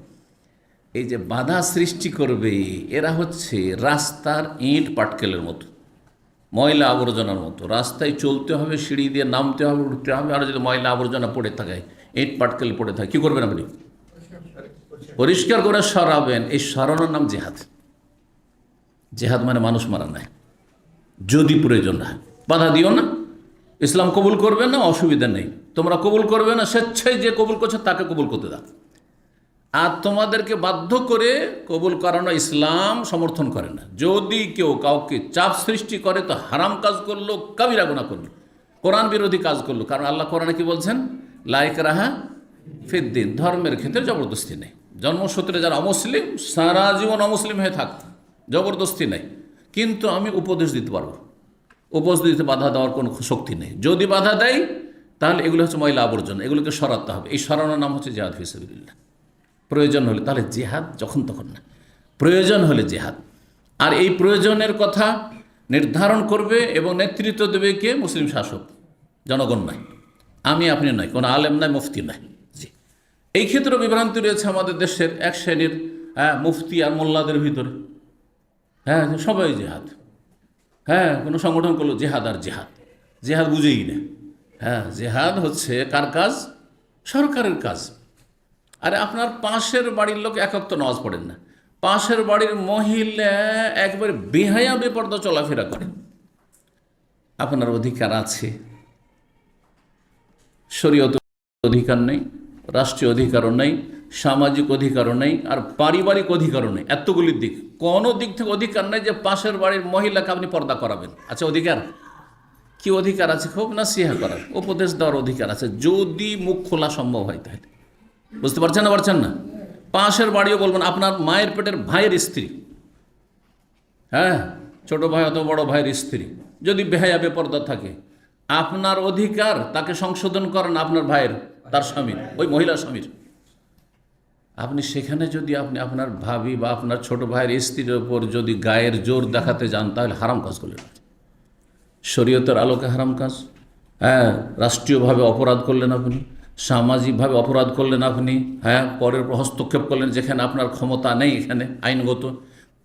এই যে বাধা সৃষ্টি করবে, এরা হচ্ছে রাস্তার ইট পাটকেলের মতো, ময়লা আবর্জনার মতো। রাস্তায় চলতে হবে, সিঁড়ি দিয়ে নামতে হবে, উঠতে হবে, আর যদি ময়লা আবর্জনা পড়ে থাকে, ইট পাটকেল পড়ে থাকে, কী করবেন আপনি? পরিষ্কার করে সরাবেন। এই সরানোর নাম জিহাদ। জিহাদ মানে মানুষ মারা নয়, যদি প্রয়োজন হয়। বাধা দিও না। ইসলাম কবুল করবে না, অসুবিধা নেই, তোমরা কবুল করবে না, স্বেচ্ছায় যে কবুল করছে তাকে কবুল করতে দাও। আর তোমাদেরকে বাধ্য করে কবুল করানো ইসলাম সমর্থন করে না। যদি কেউ কাউকে চাপ সৃষ্টি করে তো হারাম কাজ করলো, কাবিরা গুনাহ করলো, কোরআন বিরোধী কাজ করলো। কারণ আল্লাহ কোরআনে কি বলছেন? লা ইকরাহা ফিদ্দিন, ধর্মের ক্ষেত্রে জবরদস্তি নেই। জন্মসূত্রে যারা অমুসলিম, সারা জীবন অমুসলিম হয়ে থাকত, জবরদস্তি নেই। কিন্তু আমি উপদেশ দিতে পারবো, উপদেশ দিতে বাধা দেওয়ার কোনো শক্তি নেই। যদি বাধা দেয় তাহলে এগুলো হচ্ছে ময়লা আবর্জনা, এগুলোকে সরাতে হবে। এই সরানোর নাম হচ্ছে জিহাদ ফি সাবিলিল্লাহ। প্রয়োজন হলে, তাহলে জিহাদ যখন তখন না, প্রয়োজন হলে জিহাদ। আর এই প্রয়োজনের কথা নির্ধারণ করবে এবং নেতৃত্ব দেবে কে? মুসলিম শাসক, জনগণ নয়, আমি আপনি নয়, কোনো আলেম নয়, মুফতি নয়। জি, এই ক্ষেত্রে বিভ্রান্তি রয়েছে আমাদের দেশের এক শ্রেণীর মুফতি আর মোল্লাদের ভিতরে। সবাই জিহাদ, কোনো সংগঠন করলো জিহাদ, আর জিহাদ, জিহাদ বুঝেই না। জিহাদ হচ্ছে কার কাজ? সরকারের কাজ। আরে আপনার পাশের বাড়ির লোক এক ওয়াক্ত নামাজ পড়েন না, পাশের বাড়ির মহিলা একবারে বেহায়া বেপর্দা চলাফেরা করে, আপনার অধিকার আছে? শরীয়ত অধিকার নেই, রাষ্ট্রীয় অধিকারও নেই, সামাজিক অধিকারও নেই, আর পারিবারিক অধিকারও নেই। এতগুলির দিক, কোনো দিক থেকে অধিকার নেই যে পাশের বাড়ির মহিলাকে আপনি পর্দা করাবেন। আচ্ছা, অধিকার কি অধিকার আছে? খুব নাসিহা করার, উপদেশ দেওয়ার অধিকার আছে, যদি মুখ খোলা সম্ভব হয় তাহলে। বুঝতে পারছেন না? পারছেন না? পাশের বাড়িও বলবেন, আপনার মায়ের পেটের ভাইয়ের স্ত্রী, হ্যাঁ, ছোট ভাই অথবা বড় ভাইয়ের স্ত্রী যদি বেহায়া বেপর্দা থাকে, আপনার অধিকার তাকে সংশোধন করেন, আপনার ভাইয়ের, তার স্বামীর, ওই মহিলার স্বামীর। আপনি সেখানে যদি আপনি আপনার ভাবি বা আপনার ছোট ভাইয়ের স্ত্রীর ওপর যদি গায়ের জোর দেখাতে যান, তাহলে হারাম কাজ করলেন, শরীয়তের আলোকে হারাম কাজ। হ্যাঁ, রাষ্ট্রীয়ভাবে অপরাধ করলেন আপনি, সামাজিকভাবে অপরাধ করলেন আপনি, হ্যাঁ, পরের হস্তক্ষেপ করলেন যেখানে আপনার ক্ষমতা নেই, এখানে আইনগত।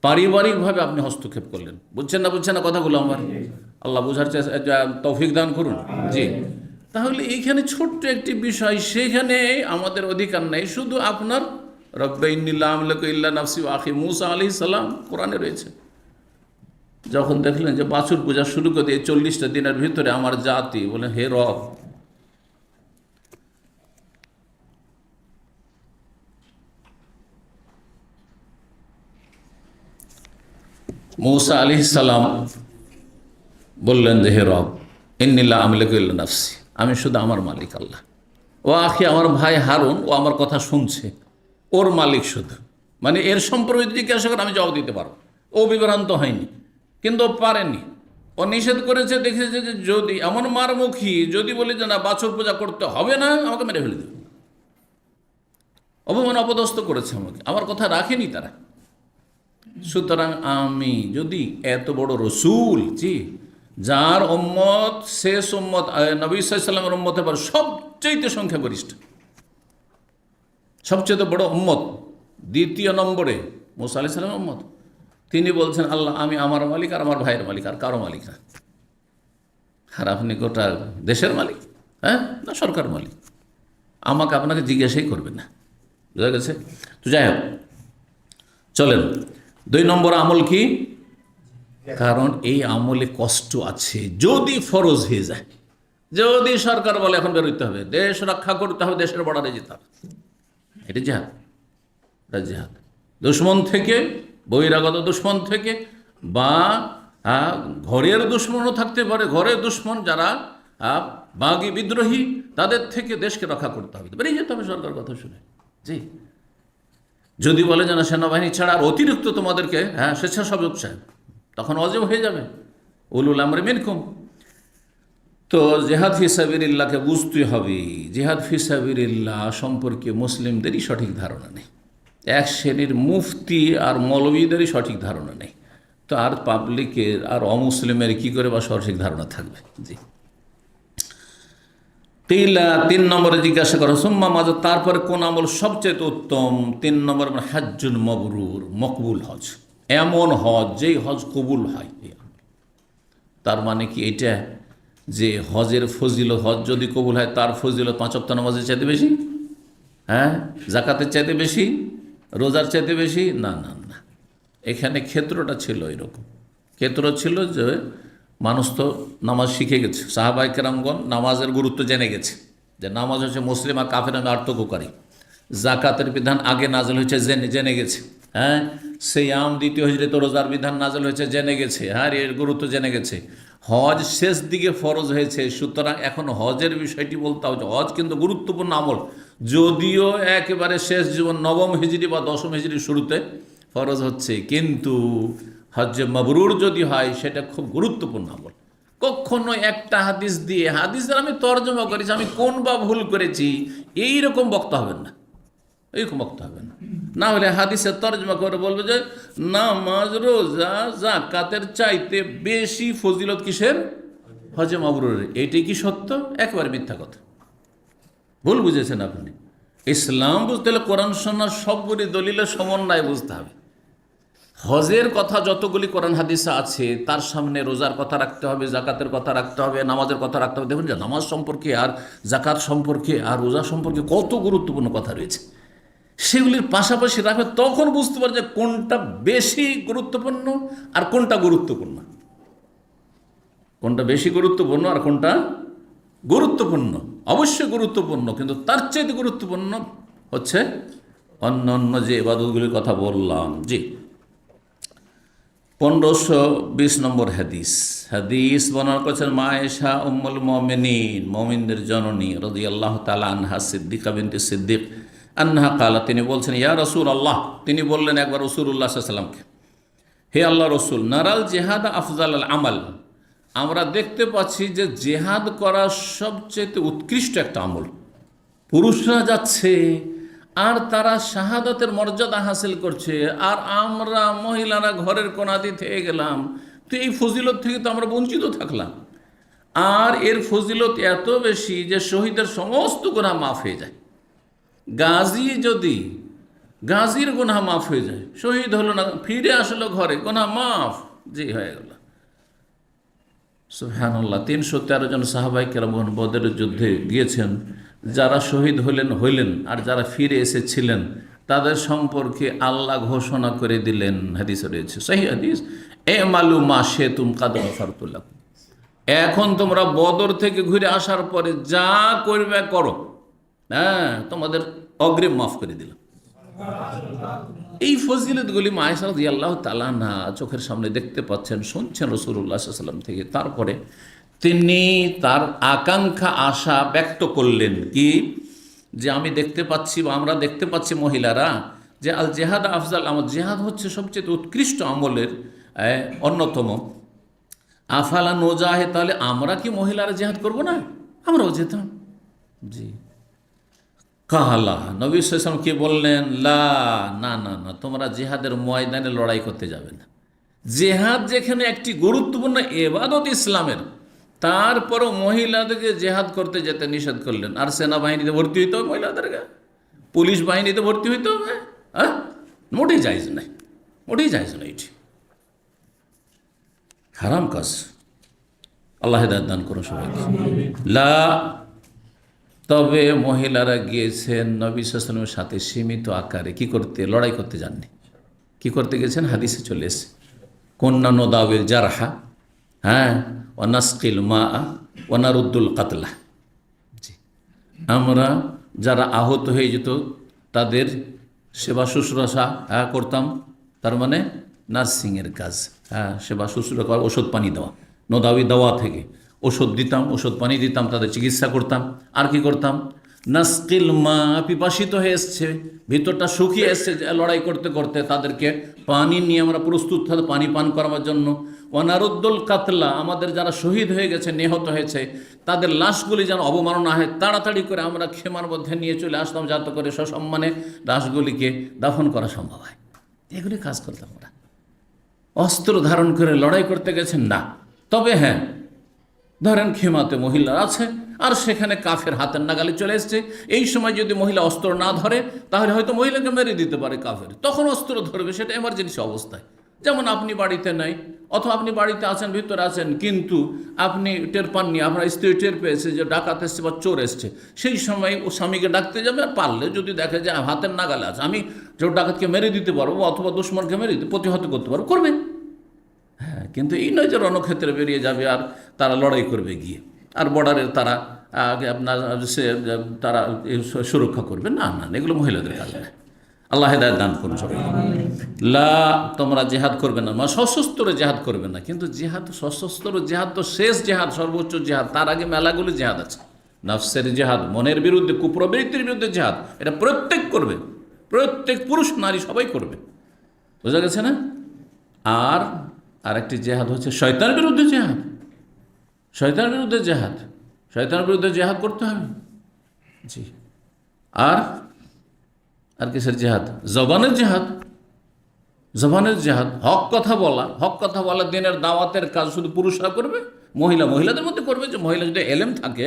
পারিবারিকভাবে আপনি হস্তক্ষেপ করলেন। বুঝছেন না? বুঝছেন না কথাগুলো আমার? আল্লাহ বুঝার তৌফিক দান করুন। জি, তাহলে এইখানে ছোট্ট একটি বিষয়, সেখানে আমাদের অধিকার নেই। শুধু আপনার রব্বে ইন্নিল্লা আমলাকু ইল্লা নাফসি ওয়া আখি মূসা আলাইহিস সালাম কোরআনে রয়েছে, যখন দেখলেন যে বাছুর পূজা শুরু করে দিয়ে 40টা দিনের ভিতরে আমার জাতি বলেন, হে রব, মূসা আলাইহিস সালাম বললেন যে হে রব, ইন্নিল্লা আমলাকু ইল্লা নাফসি, আমি শুধু আমার মালিক আল্লাহ, ও আখি আমার ভাই হারুন, ও আমার কথা শুনছে, ওর মালিক শুধু। মানে এর সম্পর্কে জিজ্ঞাসা করে আমি জবাব দিতে পারবো। ও বিভ্রান্ত হয়নি, কিন্তু ও পারেনি। ও নিষেধ করেছে, দেখেছে যে যদি এমন মারমুখী যদি বলি যে না বাছুর পূজা করতে হবে না, আমাকে মেরে ফেলে দেবে। অপমান অপদস্থ করেছে আমাকে, আমার কথা রাখেনি তারা। সুতরাং আমি যদি এত বড় রসুল, জি, যার উম্মত শেষ উম্মত নবী সাল্লাল্লাহু আলাইহি ওয়াসাল্লামের উম্মত এবার সবচেয়ে সংখ্যাগরিষ্ঠ, সবচেয়ে বড় উম্মত, দ্বিতীয় নম্বরে মূসা আলাইহিস সালামের উম্মত, তিনি বলছেন আল্লাহ আমি আমার মালিক আর আমার ভাইয়ের মালিক, আর কারো মালিক না। আর আপনি গোটা দেশের মালিক, হ্যাঁ, না সরকার মালিক, আমাকে আপনাকে জিজ্ঞাসাই করবেন না। বুঝা গেছে? তো যাই হোক, চলেন 2 নম্বর আমল কি? কারণ এই আমলে কষ্ট আছে, যদি ফরজ হয়ে যায়, যদি সরকার বলে এখন বেরোতে হবে, দেশ রক্ষা করতে হবে, দেশের বর্ডারে যেতে হবে, এটা জিহাদ। এটা জিহাদ, দুশ্মন থেকে, বহিরাগত দুশ্মন থেকে, বা ঘরের দুশ্মনও থাকতে পারে, ঘরের দুশ্মন যারা বাগী বিদ্রোহী, তাদের থেকে দেশকে রক্ষা করতে হবে, বেরিয়ে যেতে হবে সরকার কথা শুনে। জি, যদি বলে যে না সেনাবাহিনী ছাড়া আর অতিরিক্ত তোমাদেরকে স্বেচ্ছাসেবক চাই, তখন অজেব হয়ে যাবে, উলুল আমরি মিনকুম। তো জিহাদ ফি সাবিলিল্লাহকে বুঝতে হবে। জিহাদ ফি সাবিলিল্লাহ সম্পর্কে মুসলিমদেরই সঠিক ধারণা নেই, এক শ্রেণীর মুফতি আর মৌলবীদেরই সঠিক ধারণা নেই, তো আর পাবলিকের আর অমুসলিমের কি করে বা সঠিক ধারণা থাকবে? জি, 3 নম্বরে জিজ্ঞাসা করো সুম্মা মাযা, তারপরে কোন আমল সবচেয়ে উত্তম? 3 নম্বর হাজ্জুল মাবরুর, মকবুল হজ, এমন হজ যেই হজ কবুল হয়। তার মানে কি এটা যে হজের ফজিলত, হজ যদি কবুল হয় তার ফজিলত 5 ওয়াক্ত নামাজের চাইতে বেশি, হ্যাঁ, জাকাতের চাইতে বেশি, রোজার চাইতে বেশি? না না না, এখানে ক্ষেত্রটা ছিল এরকম। ক্ষেত্র ছিল যে মানুষ তো নামাজ শিখে গেছে, সাহাবায়ে কেরামগণ নামাজের গুরুত্ব জেনে গেছে, যে নামাজ হচ্ছে মুসলিম আর কাফের নামে আত্মগোকারী। জাকাতের বিধান আগে নাজেল হয়েছে জেনে গেছে, হ্যাঁ। সিয়াম দ্বিতীয় হিজরিতে রোজার বিধান নাজেল হয়েছে জেনে গেছে, হ্যাঁ, এর গুরুত্ব জেনে গেছে। হজ শেষ দিকে ফরজ হয়েছে, সুতরাং এখন হজের বিষয়টি বলতে হবে। হজ কিন্তু গুরুত্বপূর্ণ আমল, যদিও একেবারে শেষ জীবন 9ম হিজরি বা 10ম হিজরির শুরুতে ফরজ হচ্ছে, কিন্তু হজ্জে মাবরুর যদি হয় সেটা খুব গুরুত্বপূর্ণ আমল। কখনো একটা হাদিস দিয়ে, হাদিসের আমি তর্জমা করেছি, আমি কোন বা ভুল করেছি, এইরকম বক্তা হবেন না, এইরকম বক্তা হবেন না। না হলে হাদিসের তর্জমা করে বলবে যে নামাজ রোজা জাকাতের চাইতে বেশি ফজিলত কিসের? হজ্জে মাবরুরের। এইটাই কি সত্য? একেবারে মিথ্যা কথা, ভুল বুঝেছেন আপনি। ইসলাম বুঝতে হলে কোরআন সুন্নাহর সবগুলি দলিলের সমন্বয় বুঝতে হবে। হজের কথা যতগুলি কোরআন হাদিসে আছে তার সামনে রোজার কথা রাখতে হবে, জাকাতের কথা রাখতে হবে, নামাজের কথা রাখতে হবে। দেখুন যে নামাজ সম্পর্কে আর জাকাত সম্পর্কে আর রোজা সম্পর্কে কত গুরুত্বপূর্ণ কথা রয়েছে। সেগুলির পাশাপাশি রাখবে, তখন বুঝতে পারবে যে কোনটা বেশি গুরুত্বপূর্ণ আর কোনটা গুরুত্বপূর্ণ, কোনটা বেশি গুরুত্বপূর্ণ আর কোনটা গুরুত্বপূর্ণ। অবশ্যই গুরুত্বপূর্ণ, কিন্তু তার চাইতে গুরুত্বপূর্ণ হচ্ছে অন্য অন্য যে ইবাদতগুলির কথা বললাম। জি, 1520 নম্বর হাদিস। হাদিস বর্ণনা করেছেন মা আয়েশা উম্মুল মুমিনিন, মুমিনদের জননী রাদিয়াল্লাহু তাআলা আনহা সিদ্দিকা বিনতে সিদ্দিক আনহা কালা, তিনি বলছেন ইয়া রাসূলুল্লাহ, তিনি বললেন একবার রাসূলুল্লাহ সাল্লাল্লাহু আলাইহি ওয়াসাল্লামকে, হে আল্লাহ রসুল, নারাল জিহাদ আফজাল আল আমাল, আমরা দেখতে পাচ্ছি যে জেহাদ করা সবচেয়ে উৎকৃষ্ট একটা আমল। পুরুষরা যাচ্ছে আর তারা শাহাদাতের মর্যাদা হাসিল করছে, আর আমরা মহিলারা ঘরের কোনাদি থেকে গেলাম, তো এই ফজিলত থেকে তো আমরা বঞ্চিত থাকলাম। আর এর ফজিলত এত বেশি যে শহীদের সমস্ত গুনাহ মাফ হয়ে যায়। গাজীর গুনাহ মাফ হয়ে যায়, শহীদ হলো না, ফিরে আসলো ঘরে, গুনাহ মাফ, জি হয়ে গেল। সুবহানাল্লাহ। 313 জন সাহাবায়ে কেরাম বদরের যুদ্ধে গিয়েছেন, যারা শহীদ হইলেন আর যারা ফিরে এসেছিলেন তাদের সম্পর্কে আল্লাহ ঘোষণা করে দিলেন, হাদিসে রয়েছে, সহিহ হাদিস, আমালু মা শিতুম কাদ গফারতু লাকুম, এখন তোমরা বদর থেকে ঘুরে আসার পরে যা করবে করো, হ্যাঁ, তোমাদের অগ্রিম মাফ করে দিলাম। এই ফজিলতগুলি মা আয়েশা রাদিয়াল্লাহু তাআলা আনহা চোখের সামনে দেখতে পাচ্ছেন, শুনছেন রাসূলুল্লাহ সাল্লাল্লাহু আলাইহি ওয়াসাল্লাম থেকে। তারপরে তিনি তার আকাঙ্ক্ষা আশা ব্যক্ত করলেন কি, যে আমি দেখতে পাচ্ছি বা আমরা দেখতে পাচ্ছি মহিলারা যে আল জেহাদ আফজাল আমল, জেহাদ হচ্ছে সবচেয়ে উৎকৃষ্ট আমলের অন্যতম। আফালা নোজাহে, তাহলে আমরা কি মহিলারা জেহাদ করব না? আমরাও যেতাম। জি, কাহালা, নবী সাল্লাল্লাহু আলাইহি ওয়াসাল্লাম কি বললেন, লা, না না না, তোমরা জিহাদের ময়দানে লড়াই করতে যাবে না। জেহাদ যেখানে একটি গুরুত্বপূর্ণ ইবাদত ইসলামের, তারপরও মহিলাদেরকে জেহাদ করতে যেতে নিষেধ করলেন। আর সেনাবাহিনীতে ভর্তি হইতে হবে মহিলাদেরকে, পুলিশ বাহিনীতে ভর্তি হইতে হবে, হ্যাঁ, মোটেই জায়েজ নাই, মোটেই জায়েজ নাই, এটি হারাম কাজ। আল্লাহ হেদায়েত দান করুন সবাইকে। লা, তবে মহিলারা গিয়েছেন নবী সাল্লাল্লাহু আলাইহি ওয়াসাল্লামের সাথে সীমিত আকারে কি করতে, লড়াই করতে যাননি। কি করতে গেছেন? হাদিসে চলে এসে, কন্যা নোদাবিল জারহা, হ্যাঁ, ওয়ানাসকিল মা ওয়ানারুদ্দুল কাতলা। জি, আমরা যারা আহত হয়ে যেত তাদের সেবা শুশ্রূষা করতাম, তার মানে নার্সিংয়ের কাজ, হ্যাঁ, সেবা শুশ্রূষা করা, ওষুধ পানি দেওয়া, নোদাবি দাওয়া থেকে ওষুধ দিতাম, ওষুধ পানি দিতাম, তাদের চিকিৎসা করতাম। আর কি করতাম? নাসকিল মা, পিপাসিত হয়ে এসছে, ভিতরটা শুকিয়ে এসছে লড়াই করতে করতে, তাদেরকে পানি নিয়ে আমরা প্রস্তুত থাকতে পানি পান করার জন্য। ওয়ানারুদ্দুল কাতলা, আমাদের যারা শহীদ হয়ে গেছে, নিহত হয়েছে, তাদের লাশগুলি যেন অবমাননা হয়, তাড়াতাড়ি করে আমরা খেমার মধ্যে নিয়ে চলে আসতাম, যাতে করে সসম্মানে লাশগুলিকে দাফন করা সম্ভব হয়। এগুলি কাজ করতাম আমরা। অস্ত্র ধারণ করে লড়াই করতে গেছেন না। তবে হ্যাঁ, ধরেন খেমাতে মহিলা আছে আর সেখানে কাফের হাতের নাগালে চলে এসছে, এই সময় যদি মহিলা অস্ত্র না ধরে তাহলে হয়তো মহিলাকে মেরে দিতে পারে কাফের, তখন অস্ত্র ধরবে, সেটা এমার্জেন্সি অবস্থায়। যেমন আপনি বাড়িতে নাই, অথবা আপনি বাড়িতে আছেন, ভিতরে আছেন, কিন্তু আপনি টের পাননি, আপনার স্ত্রী টের পেয়েছে যে ডাকাত এসছে বা চোর এসছে, সেই সময় ও স্বামীকে ডাকতে যাবে, আর পারলে যদি দেখে যে হাতের নাগালে আছে, আমি যে ডাকাতকে মেরে দিতে পারবো অথবা দুশমনকে মেরে দিতে প্রতিহত করতে পারবো, করবে। হ্যাঁ, কিন্তু এই নয় যে রণক্ষেত্রে বেরিয়ে যাবে আর তারা লড়াই করবে গিয়ে, আর বর্ডারের তারা আপনার তারা সুরক্ষা করবে, না না, এগুলো মহিলাদের কাজ না। আল্লাহ হেদায়েত দান করুন সবাই। লা, তোমরা জেহাদ করবে না, সশস্ত্র জেহাদ করবে না। কিন্তু জেহাদ, সশস্ত্র জেহাদ তো শেষ জেহাদ, সর্বোচ্চ জেহাদ, তার আগে মেলাগুলো জেহাদ আছে। নফসের জেহাদ, মনের বিরুদ্ধে, কুপ্রবৃত্তির বিরুদ্ধে জেহাদ, এটা প্রত্যেক করবে, প্রত্যেক পুরুষ নারী সবাই করবে, বোঝা গেছে না? আর আরেকটি জেহাদ হচ্ছে শয়তানের বিরুদ্ধে জেহাদ, শয়তানের বিরুদ্ধে জেহাদ, শয়তানের বিরুদ্ধে জেহাদ করতে হবে। জি, আর কিসের জেহাদ? জবানের জেহাদ, জবানের জেহাদ, হক কথা বলা, হক কথা বলা, দিনের দাওয়াতের কাজ শুধু পুরুষরা করবে, মহিলাদের মধ্যে করবে। যে মহিলা যদি এলেম থাকে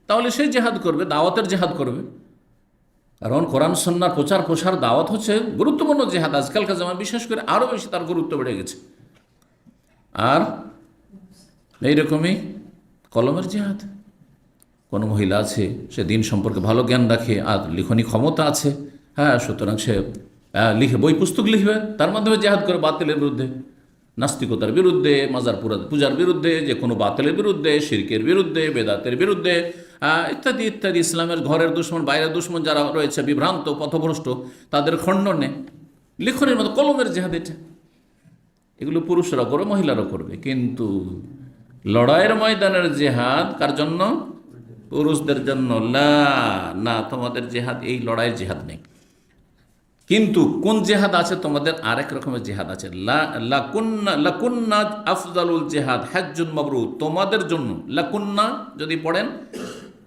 তাহলে সেই জেহাদ করবে, দাওয়াতের জেহাদ করবে। কারণ কোরআন সুন্নাহর প্রচার প্রসার, দাওয়াত হচ্ছে গুরুত্বপূর্ণ জেহাদ। আজকালকার জামানায় বিশেষ করে আরও বেশি তার গুরুত্ব বেড়ে গেছে। আর এইরকমই কলমের জেহাদ, কোনো মহিলা আছে, সে দিন সম্পর্কে ভালো জ্ঞান রাখে আর লিখনী ক্ষমতা আছে, হ্যাঁ, সুতরাং সে লিখে বই পুস্তক লিখবে, তার মাধ্যমে জেহাদ করে বাতিলের বিরুদ্ধে, নাস্তিকতার বিরুদ্ধে, মাজার পূজার বিরুদ্ধে, যে কোনো বাতিলের বিরুদ্ধে, শিরকের বিরুদ্ধে, বেদাতের বিরুদ্ধে, ইত্যাদি ইত্যাদি। ইসলামের ঘরের দুশ্মন, বাইরের দুশ্মন যারা রয়েছে বিভ্রান্ত পথভ্রষ্ট, তাদের খণ্ডনে লিখনের মতো কলমের জেহাদ এটা। এগুলো পুরুষরা করে, মহিলারাও করবে। কিন্তু লড়াইয়ের ময়দানের জেহাদ কার জন্য? পুরুষদের জন্য। না, তোমাদের জেহাদ এই লড়াইয়ের জেহাদ নেই। কিন্তু কোন জেহাদ আছে তোমাদের? আরেক রকমের জেহাদ আছে। লাকুন্না আফজালুল জেহাদ হাজ্জুন মাবরুর, তোমাদের জন্য। লাকুন্না যদি পড়েন,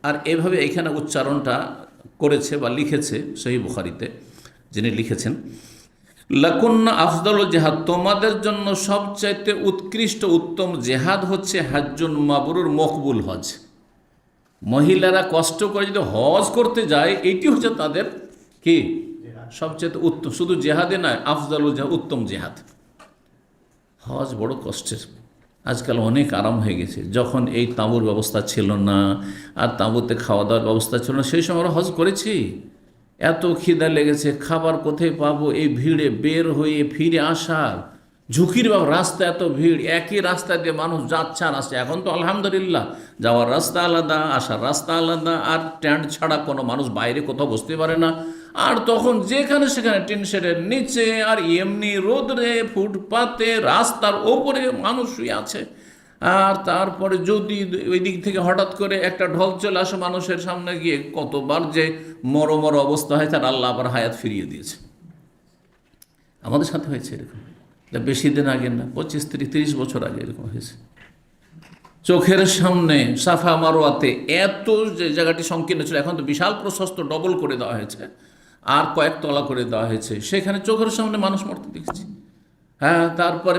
আর এভাবে এখানে উচ্চারণটা করেছে বা লিখেছে সহিহ বুখারীতে যিনি লিখেছেন, লাকুন্না আফজালুল জেহাদ, তোমাদের জন্য সবচাইতে উৎকৃষ্ট উত্তম জেহাদ হচ্ছে হাজ্জুন মাবরুর, মকবুল হজ। মহিলারা কষ্ট করে যদি হজ করতে যায়, এইটি হচ্ছে তাদের কি সবচেয়ে উত্তম, শুধু জেহাদে নয়, আফজালুল জেহাদ, উত্তম জেহাদ। হজ বড় কষ্টের। আজকাল অনেক আরাম হয়ে গেছে। যখন এই তাঁবুর ব্যবস্থা ছিল না, আর তাঁবুতে খাওয়া দাওয়ার ব্যবস্থা ছিল না, সেই সময় আমরা হজ করেছি। এত খিদা লেগেছে, খাবার কোথায় পাবো, এই ভিড়ে বের হয়ে ফিরে আসার ঝুঁকির ব্যাপার। রাস্তা এত ভিড়, একই রাস্তা দিয়ে মানুষ যাচ্ছে আর আসছে। এখন তো আলহামদুলিল্লাহ যাওয়ার রাস্তা আলাদা, আসার রাস্তা আলাদা, আর ট্যান্ট ছাড়া কোনো মানুষ বাইরে কোথাও বসতে পারে না। আর তখন যেখানে সেখানে টিন শেডের নিচে, আর এমনি রোদরে, ফুটপাতে, রাস্তার ওপরে মানুষ শুয়ে আছে। আর তারপরে যদি ওই দিক থেকে হঠাৎ করে একটা ঢল চলে আসে মানুষের সামনে, গিয়ে কতবার যে মরমর অবস্থা হয়, তার আল্লাহ আবার হায়াত ফিরিয়ে দিয়েছে। আমাদের সাথে হয়েছে এরকম, বেশি দিন আগে না, 25-30 বছর আগে এরকম হয়েছে। চোখের সামনে সাফা মারোয়াতে এত যে জায়গাটি সংকীর্ণ ছিল, এখন তো বিশাল প্রশস্ত, ডবল করে দেওয়া হয়েছে, আর কয়েক তলা করে দেওয়া হয়েছে। সেখানে চোখের সামনে মানুষ মরতে দেখেছি। হ্যাঁ, তারপরে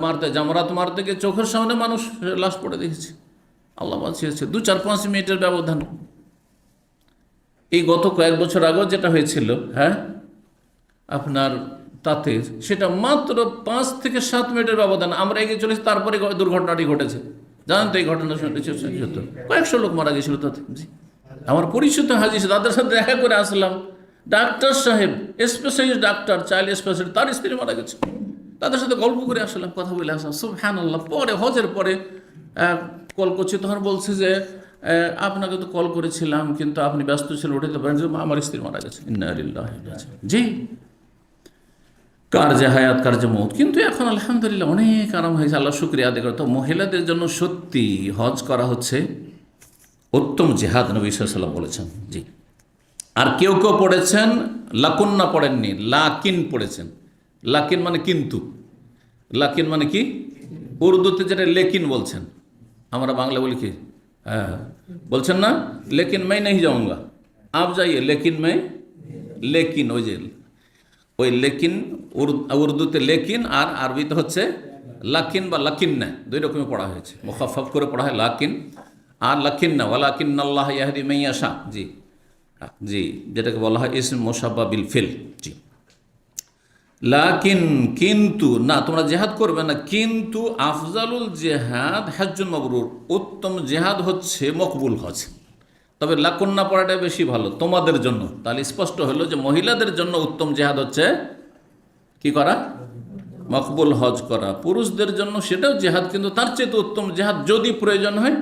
মারতে জামরাত মারতে গিয়ে চোখের সামনে মানুষ লাশ পড়ে দেখেছি। আল্লাহ বাঁচিয়েছে। 2-4-5 মিনিটের ব্যবধান। এই গত কয়েক বছর আগেও যেটা হয়েছিল, হ্যাঁ আপনার তাতে, সেটা মাত্র 5 থেকে 7 মিনিটের ব্যবধান। আমরা এগিয়ে চলেছি, তারপরে দুর্ঘটনাটি ঘটেছে। জানেন তো এই ঘটনা শুনেছি, কয়েকশো লোক মারা গেছিল তাতে। জি, আমার পরিচিত হাজি, তাদের সাথে দেখা করে আসলাম। ডাক্তার সাহেব, স্পেশালিস্ট ডাক্তার, চাইল্ড স্পেশালিস্ট, তার স্ত্রী মারা গেছে। তাদের সাথে গল্প করে আসলাম, কথা বলে আসলাম। সুবহানাল্লাহ। পরে হজের পরে কল করছি, তখন বলছে যে আপনাকে তো কল করেছিলাম, কিন্তু আপনি ব্যস্ত ছিলেন, উঠাতে পারেন। আমার স্ত্রী মারা গেছে। ইন্না লিল্লাহি ওয়া ইন্না ইলাইহি রাজিউন। জি, কার যে হায়াত, কার যে মৌত। কিন্তু এখন আলহামদুলিল্লাহ অনেক আরাম হয়েছে, আল্লাহ শুকরিয়া আদায় করে। তো মহিলাদের জন্য সত্যি হজ করা হচ্ছে উত্তম জেহাদ, নবী সাল্লাল্লাহু আলাইহি ওয়াসাল্লাম বলেছেন। জি, আর কেউ কেউ পড়েছেন লাকুন্না, পড়েননি, লাকিন পড়েছেন। লাকিন মানে কিন্তু, লাকিন মানে কি? উর্দুতে যেটা লেকিন বলছেন, আমরা বাংলা বলি কি, হ্যাঁ বলছেন না, লেকিন मैं नहीं जाऊंगा, आप जाइए लेकिन मैं, লেকিন, ওই যে ওই লেকিন, উর্দুতে লেকিন, আর আরবিতে হচ্ছে লাকিন বা লাকিন্না, দুই রকমই পড়া হয়েছে। মুখাফফ করে পড়া হয় লাকিন আর লাকিন্না, ওয়ালাকিন্নাল্লাহ ইয়াহদি মান ইয়াশা। জি জি, যেটাকে বলা হয় ইসম মুশাব্বা বিল ফিল। জি, লাকিন, কিন্তু না, তোমরা জেহাদ করবে না, কিন্তু আফজালুল জেহাদ হাজ্জুন মাবরুর, উত্তম জেহাদ হচ্ছে মকবুল হজ। তবে লাকুন্না পড়াটা বেশি ভালো তোমাদের জন্য। তাহলে স্পষ্ট হলো যে মহিলাদের জন্য উত্তম জেহাদ হচ্ছে কি করা? মকবুল হজ করা। পুরুষদের জন্য সেটাও জেহাদ, কিন্তু তার চেয়ে উত্তম জেহাদ, যদি প্রয়োজন হয়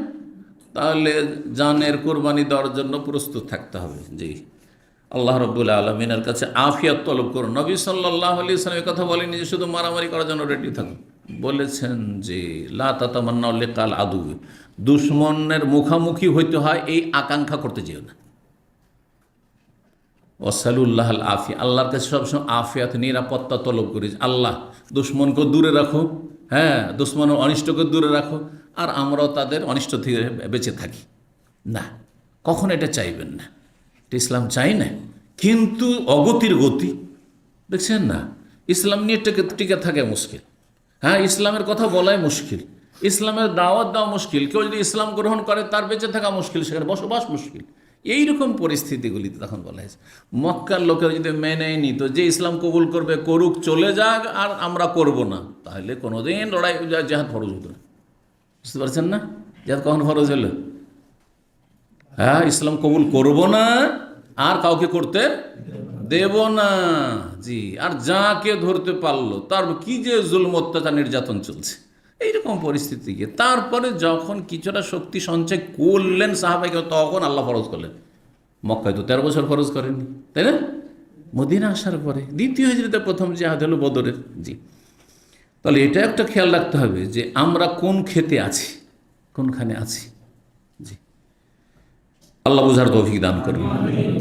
তাহলে জানের কোরবানি দেওয়ার জন্য প্রস্তুত থাকতে হবে। জি, আল্লাহ রাব্বুল আলামিনের কাছে আফিয়াত তলব করুন। নবী সাল্লাল্লাহু আলাইহি ওয়াসাল্লাম কথা বলেনি যে শুধু মারামারি করার জন্য রেডি থাকুন। বলেছেন যে লা তাতামান্নাউ লিকাল আদু, দুশ্মনের মুখামুখি হইতে হয় এই আকাঙ্ক্ষা করতে যেও না। ওয়াসালুল্লাহ আল আফিয়া, আল্লাহর কাছে সবসময় আফিয়াত, নিরাপত্তা তলব করিস। আল্লাহ দুশ্মনকে দূরে রাখো, হ্যাঁ দুশ্মনের অনিষ্টকে দূরে রাখো, আর আমরাও তাদের অনিষ্ট থেকে বেঁচে থাকি। না, কখন এটা চাইবেন না, এটা ইসলাম চাই না। কিন্তু অগতির গতি দেখছেন না, ইসলাম নিয়ে টিকে থাকে মুশকিল। হ্যাঁ, ইসলামের কথা বলাই মুশকিল, ইসলামের দাওয়াত দেওয়া মুশকিল। কেউ যদি ইসলাম গ্রহণ করে তার বেঁচে থাকা মুশকিল, সেখানে বসবাস মুশকিল। এইরকম পরিস্থিতিগুলিতে তখন বলা হয়েছে মক্কার লোকেরা যদি মেনে নিত যে ইসলাম কবুল করবে, করুক, চলে যাক, আর আমরা করব না, তাহলে কোনোদিন লড়াই জেহাদ ফরজ হতো না। বুঝতে পারছেন না, জেহাদ কখন ফরজ হলো? হ্যাঁ, ইসলাম কবুল করব না আর কাউকে করতে দেব না। জি, আর যাকে ধরতে পারলো তার কি যে জুলম অত্যাচার নির্যাতন চলছে, এইরকম পরিস্থিতিকে তারপরে যখন কিছুটা শক্তি সঞ্চয় করলেন সাহাবাইকে, তখন আল্লাহ ফরজ করলেন। মক্কায় তো 13 বছর ফরজ করেননি, তাই না? মদিনা আসার পরে দ্বিতীয় হিজরিতে প্রথম জিহাদ হলো বদরের। জি, তাহলে এটা একটা খেয়াল রাখতে হবে যে আমরা কোন ক্ষেতে আছি, কোনখানে আছি। জি, আল্লাহ বুঝার তৌফিক দান করুন।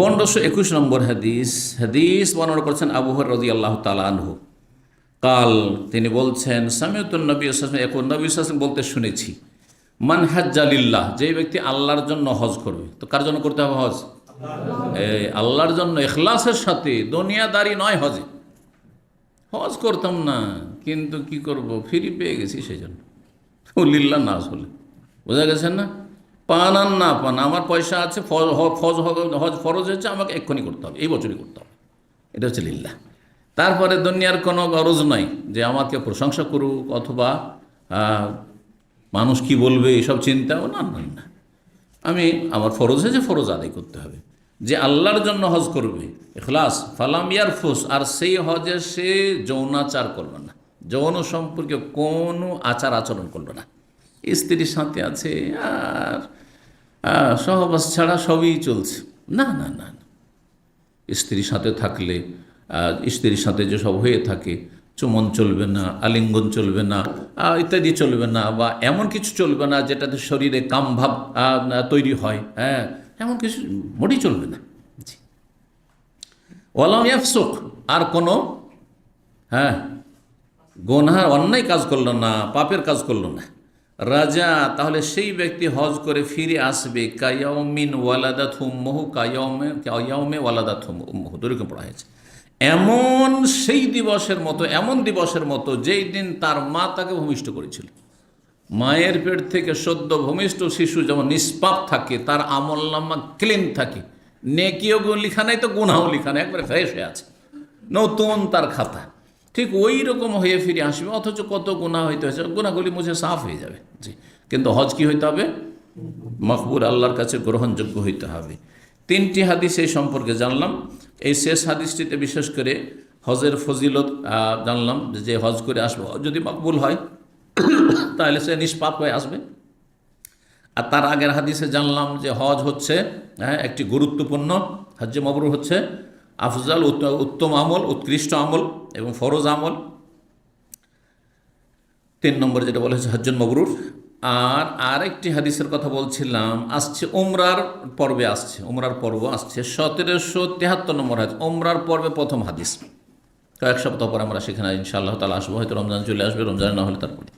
1521 নম্বর হাদিস বর্ণনা করছেন আবু হুরায়রা রাদিয়াল্লাহু তাআলা আনহু কাল, তিনি বলছেন সামিউতুন নবী সাল্লাল্লাহু আলাইহি ওয়াসাল্লাম, এখন নবী সাল্লাল্লাহু আলাইহি ওয়াসাল্লাম বলতে শুনেছি, মান হাজ্জা লিল্লাহ, যে ব্যক্তি আল্লাহর জন্য হজ করবে। তো কার জন্য করতে হবে হজ? এই আল্লাহর জন্য, ইখলাসের সাথে, দুনিয়াদারি নয়। হজ করতাম না, কিন্তু কি করব, ফ্রি পেয়ে গেছি সেই জন্য। লিল্লাহ না আসলে, বোঝা গেছে না? পান আর না পান, আমার পয়সা আছে, হজ ফরজ হয়েছে, আমাকে এক্ষুনি করতে হবে, এই বছরই করতে হবে, এটা হচ্ছে লিল্লাহ। তারপরে দুনিয়ার কোনো গরজ নাই যে আমাকে প্রশংসা করুক অথবা মানুষ কি বলবে এসব চিন্তাও না। না, আমি আমার ফরজ হয়েছে, ফরজ আদায় করতে হবে। যে আল্লাহর জন্য হজ করবে, ইখলাস, ফালাম ইয়ারফুস, আর সেই হজে সে যৌনাচার করবে না, যৌন সম্পর্কে কোনো আচার আচরণ করবে না। স্ত্রীর সাথে আছে আর সহবাস ছাড়া সবই চলছে, না না না। স্ত্রীর সাথে থাকলে স্ত্রীর সাথে যেসব হয়ে থাকে, চুমন চলবে না, আলিঙ্গন চলবে না, ইত্যাদি চলবে না, বা এমন কিছু চলবে না যেটাতে শরীরে কামভাব তৈরি হয়, হ্যাঁ, এমন কিছু মোটেই চলবে না। জি, ওয়ালাম ইয়াফসুক, আর কোনো গুনাহ অন্যায় কাজ করলো না, পাপের কাজ করলো না। রাজা, তাহলে সেই ব্যক্তি হজ করে ফিরে আসবে কায়াউমিন ওয়ালাদাত উম্মুহু, কায়াউমে ওয়ালাদাত উম্মুহু, এরকম পড়া হয়েছে। এমন সেই দিবসের মতো, এমন দিবসের মতো যেই দিন তার মা তাকে ভূমিষ্ঠ করেছিল। মায়ের পেট থেকে সদ্য ভূমিষ্ঠ শিশু যেমন নিষ্পাপ থাকে, তার আমলনামা ক্লিন থাকে, নেকিও লিখা নাই তো গুনাহও লিখা নাই, একবারে ফ্রেশ হয়ে আছে, নতুন তার খাতা, ঠিক ওই রকম হয়ে ফিরে আসবে। অথচ কত গুনাহ হইতে হয়েছে, গুনাহগুলি মুছে সাফ হয়ে যাবে। জি, কিন্তু হজ কি হইতে হবে? মকবুল, আল্লাহর কাছে গ্রহণযোগ্য হইতে হবে। 3টি হাদিস এই সম্পর্কে জানলাম। এই শেষ হাদিসটিতে বিশেষ করে হজের ফজিলত জানলাম, যে হজ করে আসবো, যদি মকবুল হয় তাহলে সে নিষ্পাপ হয়ে আসবে। আর তার আগের হাদিসে জানলাম যে হজ হচ্ছে একটি গুরুত্বপূর্ণ, হজ্জে মবরুর হচ্ছে আফজাল, উত্তম আমল, উৎকৃষ্ট আমল এবং ফরজ আমল। 3 নম্বরে যেটা বলা হয়েছে হজ্জুল মবরুর। আর আরেকটি হাদিসের কথা বলছিলাম, আসছে উমরার পর্বে, আসছে উমরার পর্ব আসছে 1773 নম্বর হাদিস, উমরার পর্বে প্রথম হাদিস। কয়েক সপ্তাহ পর আমরা সেখানে ইনশাআল্লাহ তাআলা আসবো, হয়তো রমজান চলে আসবে, রমজান না হলে তারপরে।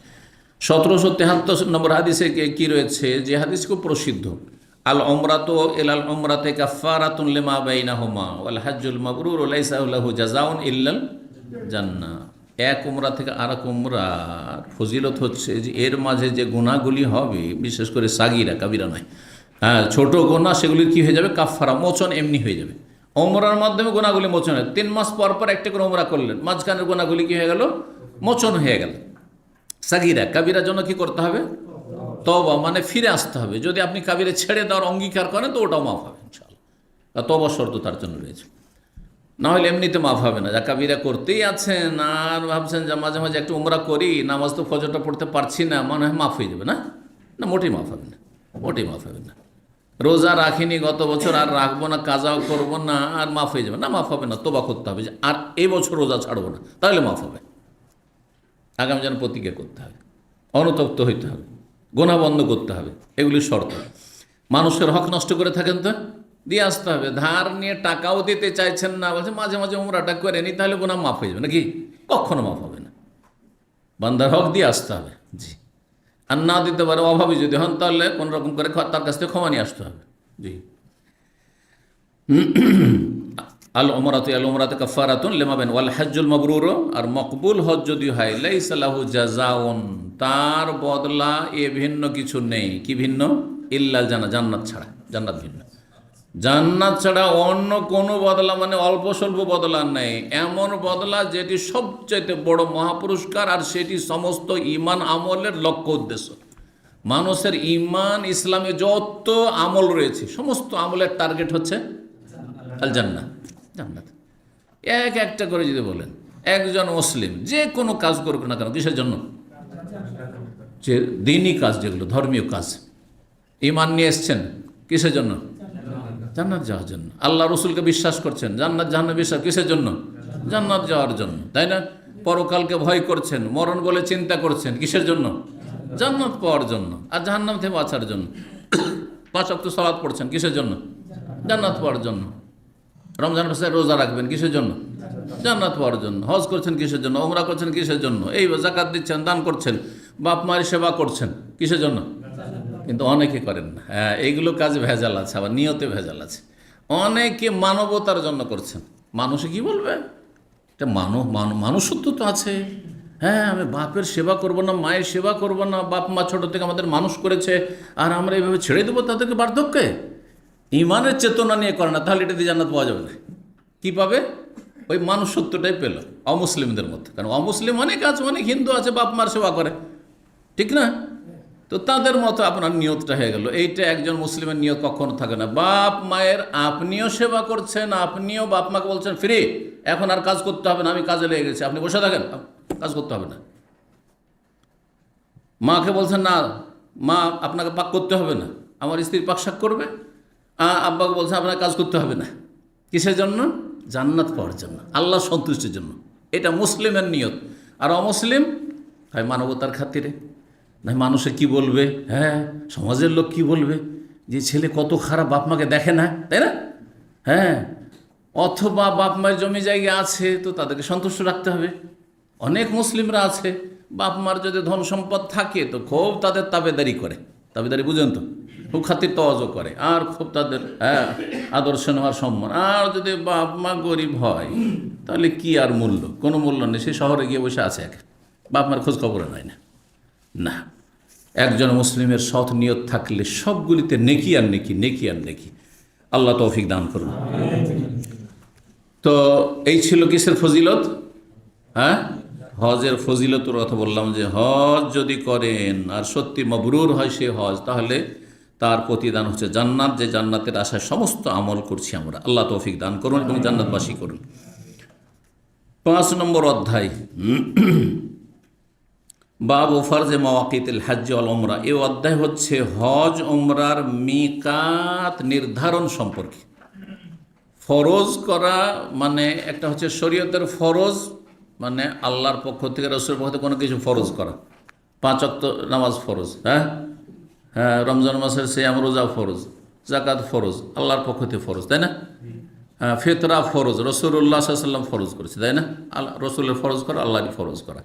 1773 নম্বর হাদিসে কি রয়েছে, যে হাদিস খুব প্রসিদ্ধ, আল উমরাতু ইলাল উমরাতি কাফফারাতুন লিমা বাইনাহুমা ওয়াল হজ্জুল মাবরুর লাইসা লাহু জাযাউন ইল্লাল জান্নাহ। এক উমরা থেকে আরেক উমরার ফজিলত হচ্ছে যে এর মাঝে যে গুনাহগুলি হবে, বিশেষ করে সাগিরা, কাবিরা নয়, ছোট গুনাহ, সেগুলি কি হয়ে যাবে? কাফফারা, মোচন এমনি হয়ে যাবে। উমরার মাধ্যমে গুনাহগুলি মোচন হয়। 3 মাস পর পর একটা করে উমরা করলেন, মাঝখানের গুনাহগুলি কি হয়ে গেল? মোচন হয়ে গেল। সাগিরা, কাবিরার জন্য কি করতে হবে? তওবা, মানে ফিরে আসতে হবে। যদি আপনি কাবিরা ছেড়ে দেওয়ার অঙ্গীকার করেন তো ওটাও মাফ হবে ইনশাআল্লাহ, তওবা শর্ত তার জন্য রয়েছে। না হলে এমনিতে মাফ হবে না। যা কাবিরা করতেই আছেন আর ভাবছেন যে মাঝে মাঝে একটু উমরা করি, নামাজ তো ফজরটা পড়তে পারছি না, মনে হয় মাফ হয়ে যাবে, না না, মোটেই মাফ হবে না, মোটেই মাফ হবে না। রোজা রাখিনি গত বছর, আর রাখবো না, কাজাও করবো না, আর মাফ হয়ে যাবে না, মাফ হবে না। তওবা করতে হবে যে আর এই বছর রোজা ছাড়বো না, তাহলে মাফ হবে। আগামী যেন প্রতিজ্ঞা করতে হবে, অনুতপ্ত হইতে হবে, গুনাহ বন্ধ করতে হবে, এগুলি শর্ত। মানুষের হক নষ্ট করে থাকেন তো দিয়ে আসতে হবে। ধার নিয়ে টাকাও দিতে চাইছেন না, বলছে মাঝে মাঝে উমরাটা করে নি, তাহলে গুনাহ মাফ হয়ে যাবে নাকি? কখনো মাফ হবে না। বান্দার হক দিয়ে আসতে হবে। জি, আর না দিতে পারে, অভাবী যদি হন, তাহলে কোন রকম করে তার কাছ থেকে ক্ষমা নিয়ে আসতে হবে। জি, আল উমরাতে কাফফারাতুন লিমা বাইন ওয়াল হজ্জুল মাবরুর, আর মকবুল হজ যদি হয়, লাইসা লাহু জাযাউন, তার বদলা এ ভিন্ন কিছু নেই। কি ভিন্ন? ইল্লাল জান্নাহ, জান্নাত ছাড়া, জান্নাত ভিন্ন। জান্নাত ছাড়া অন্য কোনো বদলা, মানে অল্প স্বল্প বদলা নেই। এমন বদলা যেটি সবচাইতে বড় মহাপুরস্কার, আর সেটি সমস্ত ঈমান আমলের লক্ষ্য উদ্দেশ্য। মানুষের ঈমান ইসলামে যত আমল রয়েছে, সমস্ত আমলের টার্গেট হচ্ছে আল জান্নাত, জান্নাত। এক একটা করে যদি বলেন, একজন মুসলিম যে কোনো কাজ করুক না কেন কিসের জন্য? যে দিনই কাজ, যেগুলো ধর্মীয় কাজ, ঈমান নিয়ে এসছেন কিসের জন্য? জান্নাত যাওয়ার জন্য। আল্লাহ রসুলকে বিশ্বাস করছেন, জান্নাত জাহান্নাম বিশ্বাস কিসের জন্য? জান্নাত যাওয়ার জন্য, তাই না? পরকালকে ভয় করছেন, মরণ বলে চিন্তা করছেন কিসের জন্য? জান্নাত পাওয়ার জন্য আর জাহান্নাম থেকে বাঁচার জন্য। 5 ওয়াক্ত সালাত পড়ছেন কিসের জন্য? জান্নাত পাওয়ার জন্য। রমজান মাসে রোজা রাখবেন কিসের জন্য? জান্নাত পাওয়ার জন্য। হজ করছেন কিসের জন্য? ওমরা করছেন কিসের জন্য? এই যাকাত দিচ্ছেন, দান করছেন, বাপ মায়ের সেবা করছেন কিসের জন্য? কিন্তু অনেকে করেন না। হ্যাঁ, এইগুলো কাজ ভেজাল আছে, আবার নিয়তে ভেজাল আছে। অনেকে মানবতার জন্য করছেন। মানুষে কি বলবে? এটা মানুষত্ব তো আছে। হ্যাঁ, আমি বাপের সেবা করব না, মায়ের সেবা করব না, বাপ মা ছোটো থেকে আমাদের মানুষ করেছে, আর আমরা এইভাবে ছেড়ে দেবো তাদেরকে বার্ধক্যে? ইমানের চেতনা নিয়ে করে না, তাহলে এটা দিয়ে জান্নাত পাওয়া যাবে না। কী পাবে? ওই মানুষত্বটাই পেল অমুসলিমদের মধ্যে। কারণ অমুসলিম অনেক আছে, অনেক হিন্দু আছে বাপ মার সেবা করে, ঠিক না? তো তাদের মতো আপনার নিয়তটা হয়ে গেল। এইটা একজন মুসলিমের নিয়ত কখনো থাকে না। বাপ মায়ের আপনিও সেবা করছেন, আপনিও বাপ মাকে বলছেন ফ্রি, এখন আর কাজ করতে হবে না, আমি কাজে লেগে গেছি, আপনি বসে থাকেন, কাজ করতে হবে না। মাকে বলছেন না, মা আপনাকে পাক করতে হবে না, আমার স্ত্রী পাক শাক করবে। আব্বাকে বলছেন আপনাকে কাজ করতে হবে না। কিসের জন্য? জান্নাত পাওয়ার জন্য, আল্লাহ সন্তুষ্টির জন্য। এটা মুসলিমের নিয়ত। আর অমুসলিম হয় মানবতার খাতিরে, না মানুষে কি বলবে, হ্যাঁ সমাজের লোক কি বলবে, যে ছেলে কত খারাপ, বাপ মাকে দেখে না, তাই না? হ্যাঁ, অথবা বাপ মায়ের জমি জায়গা আছে তো তাদেরকে সন্তুষ্ট রাখতে হবে। অনেক মুসলিমরা আছে বাপ মার যদি ধন সম্পদ থাকে তো খুব তাদের তাবেদারি করে, তাবেদারি বুঝেন তো, খুব খাতির তওয়াজু করে, আর খুব তাদের আদর্শ নেওয়ার সম্মান। আর যদি বাপ মা গরিব হয় তাহলে কি আর মূল্য? কোনো মূল্য নেই, সে শহরে গিয়ে বসে আছে, এক বাপ মার খোঁজ খবরে নেয় না। না, একজন মুসলিমের সৎ নিয়ত থাকলে সবগুলিতে নেকি আর নেকি, নেকি আর নেকি। আল্লাহ তৌফিক দান করুন। তো এই ছিল কিসের ফজিলত? হ্যাঁ, হজের ফজিলতের কথা বললাম, যে হজ যদি করেন আর সত্যি মবরুর হয় সে হজ, তাহলে তার প্রতিদান হচ্ছে জান্নাত, যে জান্নাতের আশায় সমস্ত আমল করছি আমরা। আল্লাহ তৌফিক দান করুন এবং জান্নাতবাসী করুন। 5 নম্বর অধ্যায়, বাবু ফরজে মাওয়াকিতুল হজ্জ ওয়াল উমরা। এই অধ্যায় হচ্ছে হজ উমরার মিকাত নির্ধারণ সম্পর্কে। ফরজ করা মানে একটা হচ্ছে শরীয়তের ফরজ, মানে আল্লাহর পক্ষ থেকে, রাসূলের পক্ষ থেকে কোনো কিছু ফরজ করা। 5 ওয়াক্ত নামাজ ফরজ, হ্যাঁ হ্যাঁ, রমজান মাসের সিয়াম রোজা ফরজ, যাকাত ফরজ, আল্লাহর পক্ষ থেকে ফরজ, তাই না? হ্যাঁ, ফিতরা ফরজ, রাসূলুল্লাহ সাল্লাল্লাহু আলাইহি ওয়াসাল্লাম ফরজ করেছে, তাই না? রসুলের ফরজ করা, আল্লাহরই ফরজ করা।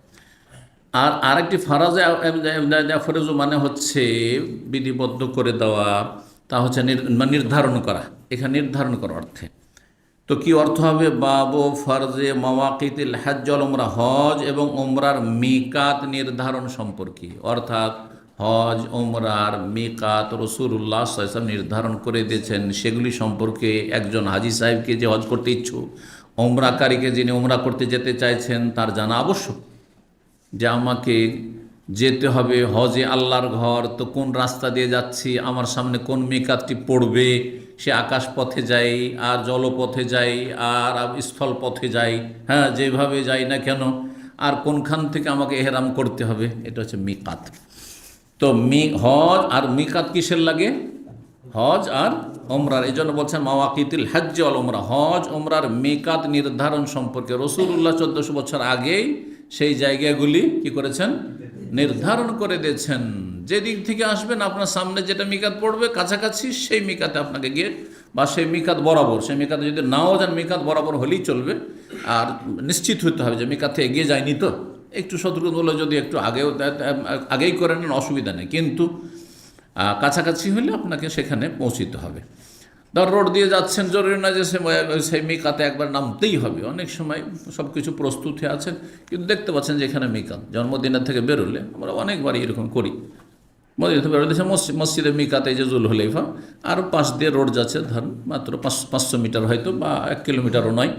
আর আরেকটি ফারাজে ফরজ মানে হচ্ছে বিধিবদ্ধ করে দেওয়া, তা হচ্ছে নির্ধারণ করা। এখানে নির্ধারণ করা অর্থে তো কি অর্থ হবে? বাবু ফরজে মাওয়াকিতুল হজ্জ ওয়াল উমরা, হজ এবং উমরার মিকাত নির্ধারণ সম্পর্কে। অর্থাৎ হজ উমরার মিকাত রাসূলুল্লাহ সাল্লাল্লাহু আলাইহি ওয়াসাল্লাম নির্ধারণ করে দিয়েছেন, সেগুলি সম্পর্কে একজন হাজী সাহেবকে যে হজ করতে ইচ্ছুক, উমরাকারীকে যিনি উমরা করতে যেতে চাইছেন, তার জানা আবশ্যক যে আমাকে যেতে হবে হজে আল্লাহর ঘর, তো কোন রাস্তা দিয়ে যাচ্ছি, আমার সামনে কোন মিকাতটি পড়বে, সে আকাশ পথে যাই আর জলপথে যাই আর স্থল পথে যাই, হ্যাঁ যেভাবে যাই না কেন, আর কোনখান থেকে আমাকে এহরাম করতে হবে, এটা হচ্ছে মিকাত। তো হজ আর মিকাত কিসের লাগে? হজ আর ওমরার। এই জন্য বলছেন মাওয়াকিতুল হজ্জ ওয়াল উমরা, হজ ওমরার মিকাত নির্ধারণ সম্পর্কে রাসূলুল্লাহ 1400 বছর আগেই সেই জায়গাগুলি কি করেছেন? নির্ধারণ করে দিয়েছেন। যে দিক থেকে আসবেন আপনার সামনে যেটা মিকাত পড়বে কাছাকাছি, সেই মিকাতে আপনাকে গিয়ে, বা সেই মিকাত বরাবর, সেই মিকাতে যদি নাও যান মিকাত বরাবর হলেই চলবে। আর নিশ্চিত হতে হবে যে মিকাতে এগিয়ে যায়নি, তো একটু সতর্ক হলে যদি একটু আগেই করে নেন অসুবিধা নেই, কিন্তু কাছাকাছি হলে আপনাকে সেখানে পৌঁছিতে হবে। ধর রোড দিয়ে যাচ্ছেন, জরুরি না যে সেই মিকাতে একবার নামতেই হবে। অনেক সময় সব কিছু প্রস্তুত হয়ে আছেন কিন্তু দেখতে পাচ্ছেন যে এখানে মিকাত। জন্মদিনের থেকে বেরোলে আমরা অনেকবারই এরকম করি, মসজিদ থেকে বেরোলে মসজিদের মিকাতে যে জুলহুলাইফা, আর পাশ দিয়ে রোড যাচ্ছে, ধরুন মাত্র 500 মিটার হয়তো, বা 1 কিলোমিটারও নয়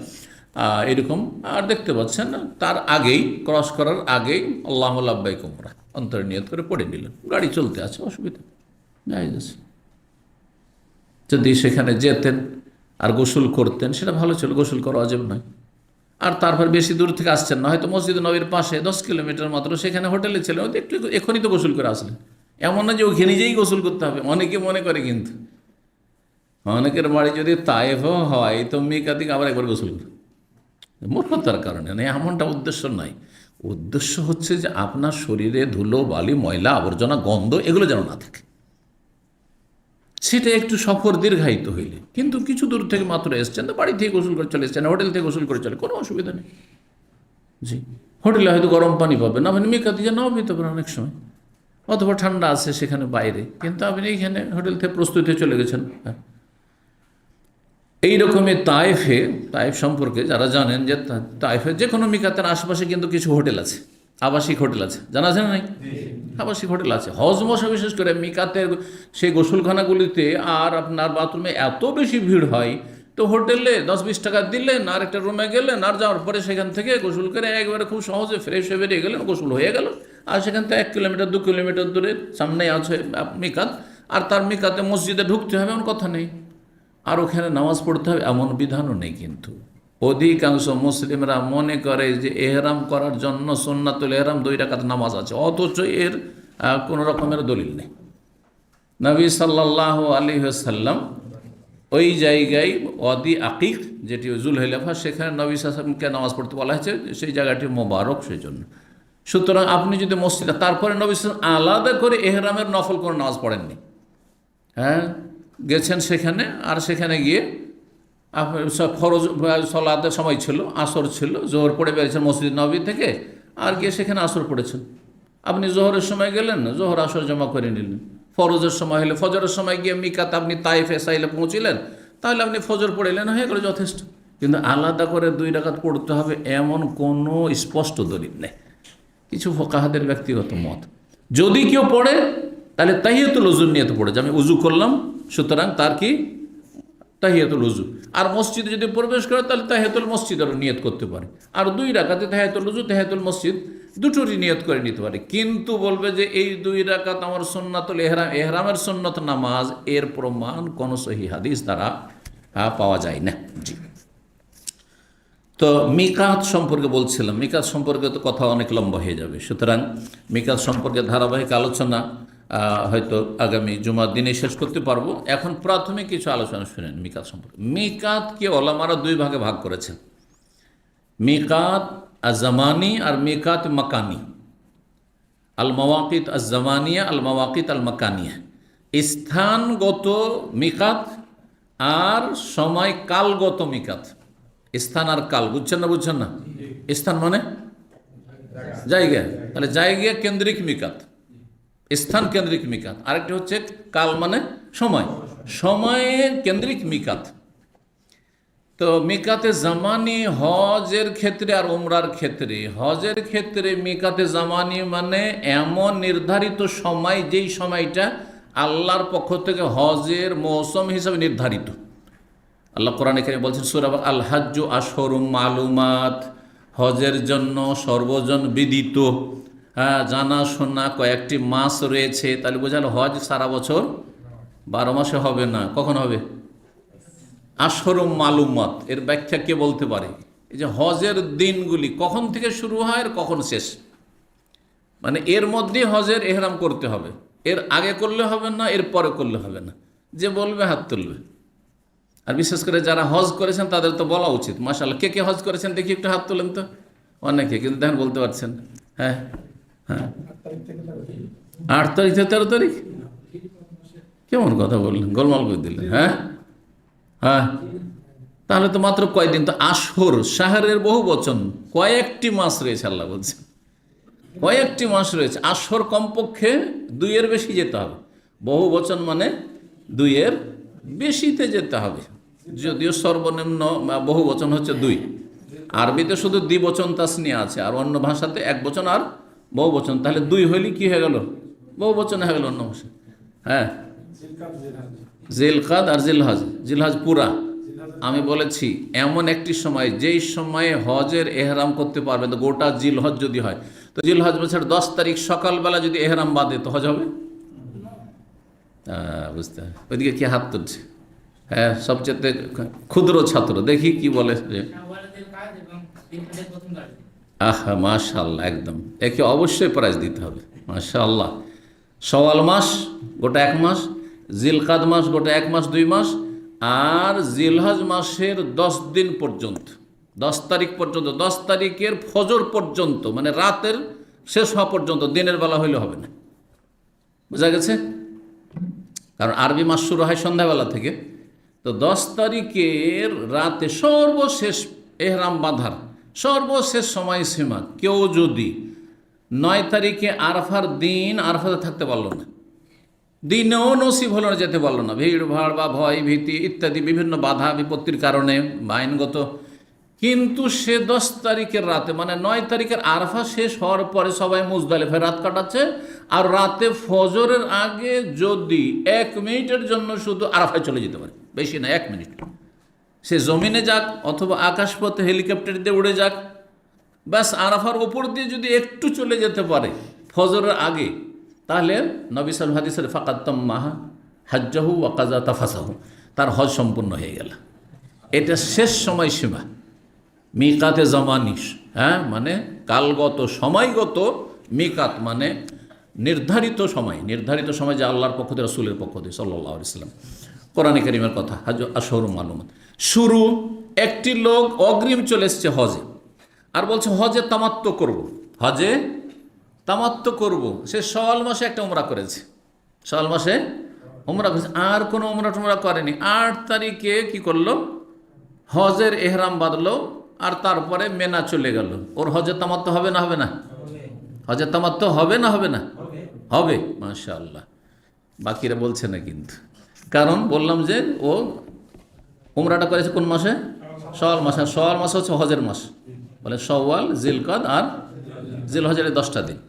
এরকম। আর দেখতে পাচ্ছেন তার আগেই, ক্রস করার আগেই আল্লাহু লাব্বাইক উমরা অন্তরে নিয়ত করে পড়ে নিলেন, গাড়ি চলতে আছে, অসুবিধা জায়েজ আছে। যদি সেখানে যেতেন আর গোসল করতেন সেটা ভালো ছিল, গোসল করা ওয়াজিব নয়, আর তারপর বেশি দূর থেকে আসছেন না, হয়তো মসজিদ নবীর পাশে 10 কিলোমিটার মাত্র, সেখানে হোটেলে ছিলেন, ওই একটু এখনই তো গোসল করে আসলেন। এমন না যে ওখানে নিজেই গোসল করতে হবে, অনেকে মনে করে, কিন্তু অনেকের বাড়ি যদি তায়েফও হয় তো মিকাতিক আবার একবার গোসল করে, মূর্খতার কারণে না, এমনটা উদ্দেশ্য নাই। উদ্দেশ্য হচ্ছে যে আপনার শরীরে ধুলো বালি ময়লা আবর্জনা গন্ধ এগুলো যেন না থাকে, সেটা একটু সফর দীর্ঘায়িত হইলে। কিন্তু কিছু দূর থেকে মাত্র এসছেন, তো বাড়ি থেকে গোসল করে চলে এসছেন, হোটেল থেকে গোসল করে চলে, কোনো অসুবিধা নেই। জি, হোটেলে হয়তো গরম পানি পাবেন, আপনি মিকাতি যে নাও পেতে পারেন অনেক সময়, অথবা ঠান্ডা আছে সেখানে বাইরে, কিন্তু আপনি এইখানে হোটেল থেকে প্রস্তুতি চলে গেছেন। এইরকমই তাইফ সম্পর্কে যারা জানেন, যে তাইফে যে কোনো মিকাতের আশেপাশে কিন্তু কিছু হোটেল আছে, আবাসিক হোটেল আছে, জানা আছে না? নাই, আবাসিক হোটেল আছে। হজ মশা বিশেষ করে মিকাতের সেই গোসলখানাগুলিতে আর আপনার বাথরুমে এত বেশি ভিড় হয়, তো হোটেলে 10-20 টাকা দিলেন, আর একটা রুমে গেলেন, আর যাওয়ার পরে সেখান থেকে গোসল করে একবারে খুব সহজে ফ্রেশ হয়ে বেরিয়ে গেলেন, গোসল হয়ে গেল। আর সেখান থেকে 1 কিলোমিটার 2 কিলোমিটার দূরে সামনেই আছে মিকাত, আর তার মিকাতে মসজিদে ঢুকতে হবে এমন কথা নেই, আর ওখানে নামাজ পড়তে হবে এমন বিধানও নেই। কিন্তু অধিকাংশ মুসলিমরা মনে করে যে এহরাম করার জন্য সুন্নাতুল এহরাম 2 রাকাত নামাজ আছে, অথচ এর কোনো রকমের দলিল নেই। নবী সাল্লাল্লাহু আলাইহি ওয়াসাল্লাম ওই জায়গায় ওয়াদি আকিক, যেটি জুলহুলাইফা, সেখানে নবী সাল্লাল্লাহু আলাইহি ওয়াসাল্লামকে নামাজ পড়তে বলা হয়েছে, সেই জায়গাটি মোবারক সেই জন্য। সুতরাং আপনি যদি মসজিদে, তারপরে নবী সাল্লাল্লাহু আলাইহি ওয়াসাল্লাম আলাদা করে এহরামের নফল কোনো নামাজ পড়েননি, হ্যাঁ, গেছেন সেখানে, আর সেখানে গিয়ে সব ফরজ সলাতের সময় ছিল, আসর ছিল, জোহর পড়ে বেরিয়েছেন মসজিদ নবী থেকে, আর গিয়ে সেখানে আসর পড়েছেন। আপনি জোহরের সময় গেলেন, জোহর আসর জমা করে নিলেন, ফরজের সময় হলে ফজরের সময় গিয়ে মিকাত আপনি তাইফে সাইলে পৌঁছিলেন, তাহলে আপনি ফজর পড়িলেন, হয়ে গেল, যথেষ্ট। কিন্তু আলাদা করে 2 রাকাত পড়তে হবে এমন কোনো স্পষ্ট দলিল নেই, কিছু ফুকাহাদের ব্যক্তিগত মত। যদি কেউ পড়ে তাহলে তাহিয়াতুল উযুর নিয়তে পড়ে, যে আমি উজু করলাম, সুতরাং তার কি তাহিয়াতুল উযু। আর মসজিদে যদি প্রবেশ করে তাহলে তাহিয়াতুল মসজিদেরও নিয়ত করতে পারে, আর 2 রাকাতে তাহিয়াতুল উযু তাহিয়াতুল মসজিদ দুটোরই নিয়ত করে নিতে পারে। কিন্তু বলবে যে এই 2 রাকাত আমার সুন্নাতুল এহরাম, এহরামের সুন্নত নামাজ, এর প্রমাণ কোন সহিহ হাদিস দ্বারা পাওয়া যায় না। জি, তো মিকাত সম্পর্কে বলছিলাম, মিকাত সম্পর্কে তো কথা অনেক লম্বা হয়ে যাবে, সুতরাং মিকাত সম্পর্কে ধারাবাহিক আলোচনা হয়তো আগামী জুমার দিনে শেষ করতে পারবো। এখন প্রাথমিক কিছু আলোচনা শুনেন মিকাত সম্পর্কে। মিকাতকে ওলামারা 2 ভাগে ভাগ করেছেন, মিকাত আজ-জামানি আর মিকাত মাকানি। আল মাওয়াকিত আজ-জামানিয়া, আল মাওয়াকিত আল মাকানিয়া, স্থানগত মিকাত আর সময় কালগত মিকাত। স্থান আর কাল, বুঝছেন না? বুঝছেন না? স্থান মানে জায়গা, তাহলে জায়গা কেন্দ্রিক মিকাত, স্থান কেন্দ্রিক মিকাত। আরেকটি হচ্ছে কাল মানে সময়, সময়ে কেন্দ্রিক মিকাত। তো মিকাতে জামানি হজের ক্ষেত্রে আর উমরার ক্ষেত্রে, হজের ক্ষেত্রে মিকাতে জামানি মানে এমন নির্ধারিত সময়, যেই সময়টা আল্লাহর পক্ষ থেকে হজের মৌসুম হিসাবে নির্ধারিত। আল্লাহ কোরআনে কারীমে বলছেন সূরা আল হাজ্জু আশহুরুম মালুমাত, হজের জন্য সর্বজন বিদিত, জানাশোনা কয়েকটি মাস রয়েছে। তাহলে বোঝাল হজ সারা বছর 12 মাসে হবে না, কখন হবে? আশহুরুম মালুমাত, এর ব্যাখ্যা কে বলতে পারে? এই যে হজের দিনগুলি কখন থেকে শুরু হয় আর কখন শেষ, মানে এর মধ্যে হজের এহরাম করতে হবে, এর আগে করলে হবে না, এর পরে করলে হবে না। যে বলবে হাত তুলবে। আর বিশেষ করে যারা হজ করেছেন তাদের তো বলা উচিত। মাশাআল্লাহ, কে কে হজ করেছেন দেখি একটু হাত তোলেন তো। অনেকে, কিন্তু দেখেন বলতে পারছেন। হ্যাঁ হ্যাঁ, 8 তারিখ থেকে 13 তারিখ, কেমন কথা বললেন, গোলমাল করে দিলেন। হ্যাঁ হ্যাঁ, তাহলে তো মাত্র কয়দিন। তো আশহুর, শাহরের বহু বচন, কয়েকটি মাস রয়েছে, আল্লাহ বলছেন কয়েকটি মাস রয়েছে। আশহুর কমপক্ষে 2 এর বেশি যেতে হবে, বহু বচন মানে 2 এর বেশিতে যেতে হবে। যদিও সর্বনিম্ন বহু বচন হচ্ছে 2, আরবিতে শুধু দ্বিবচন তাসনিয়া আছে, আর অন্য ভাষাতে এক বচন আর বহু বচন। তাহলে 2 হইলে কি হয়ে গেল? বহু বচন হয়ে গেল অন্য ভাষা। হ্যাঁ, জিলকাদ আর জিলহজ, জিলহজ পুরা। আমি বলেছি এমন একটি সময়, যেই সময়ে হজের এহরাম করতে পারবে, তো গোটা জিলহজ যদি হয়, তো জিলহজ বছর 10 তারিখ সকালবেলা যদি এহরাম বাঁধে তো হজ হবে? বুঝতে হবে। ওইদিকে কি হাত তুলছে? হ্যাঁ, সবচেয়ে ক্ষুদ্র ছাত্র, দেখি কি বলে। আহা মাশাআল্লাহ, একদম একে অবশ্যই প্রাইজ দিতে হবে। মাশাআল্লাহ, শাওয়াল মাস গোটা 1 মাস, জিলকাদ মাস গোটা 1 মাস 2 মাস, আর জিলহজ মাসের 10 দিন পর্যন্ত, 10 তারিখ পর্যন্ত, 10 তারিখের ফজর পর্যন্ত, মানে রাতের শেষ হওয়া পর্যন্ত, দিনের বেলা হইলে হবে না। বোঝা গেছে? কারণ আরবি মাস শুরু হয় সন্ধ্যাবেলা থেকে। তো 10 তারিখের রাতে সর্বশেষ এহরাম বাঁধার সর্বশেষ সময়সীমা, কেউ যদি 9 তারিখে আরফার দিন আরফাতে থাকতে পারলো না, দিনেও নসিব হলো না, যেতে পারলো না, ভিড় ভাড় বা ভয় ভীতি ইত্যাদি বিভিন্ন বাধা বিপত্তির কারণে আইনগত, কিন্তু সে 10 তারিখের রাতে, মানে 9 তারিখের আরফা শেষ হওয়ার পরে সবাই মুজদালিফায় রাত কাটাচ্ছে, আর রাতে ফজরের আগে যদি 1 মিনিটের জন্য শুধু আরফায় চলে যেতে পারে, বেশি না 1 মিনিট, সে জমিনে যাক অথবা আকাশপথে হেলিকপ্টার দিয়ে উড়ে যাক, ব্যাস আরাফার ওপর দিয়ে যদি একটু চলে যেতে পারে ফজরের আগে, তাহলে নবী সাল্লাল্লাহু আলাইহি হাদিসের ফাকাত্তাম্মাহা হাজ্জাহু ওয়া কাযা তাফাসাহু, তার হজ সম্পূর্ণ হয়ে গেল। এটা শেষ সময়সীমা, মিকাতে জামানিস, মানে কালগত সময়গত, মিকাত মানে নির্ধারিত সময়, নির্ধারিত সময় যে আল্লাহর পক্ষ থেকে, রাসূলের পক্ষ থেকে সাল্লাল্লাহু আলাইহি ওয়াসাল্লাম, কোরআনে কারীমের কথা, হজ আশহুরুম মালুমাত। শুরু, একটি লোক অগ্রিম চলে এসছে হজে, আর বলছে হজে তামাত্তু করব, হজে তামাত্তু করব। সে শাওয়াল মাসে একটা উমরা করেছে, শাওয়াল মাসে উমরা করেছে, আর কোনো উমরা টুমরা করেনি। 8 তারিখে কি করলো, হজের এহরাম বাঁধলো, আর তারপরে মেনা চলে গেল। ওর হজে তামাত্তু হবে না হবে না? হজে তামাত্তু হবে না হবে না? হবে, মাশাআল্লাহ। বাকিরা বলছে না কিন্তু, কারণ বললাম যে ও উমরাটা করেছে কোন মাসে? শাওয়াল মাসে। শাওয়াল মাস হচ্ছে হজের মাস, বলে শাওয়াল, জিলকাদ আর জিলহজের 10টা দিন।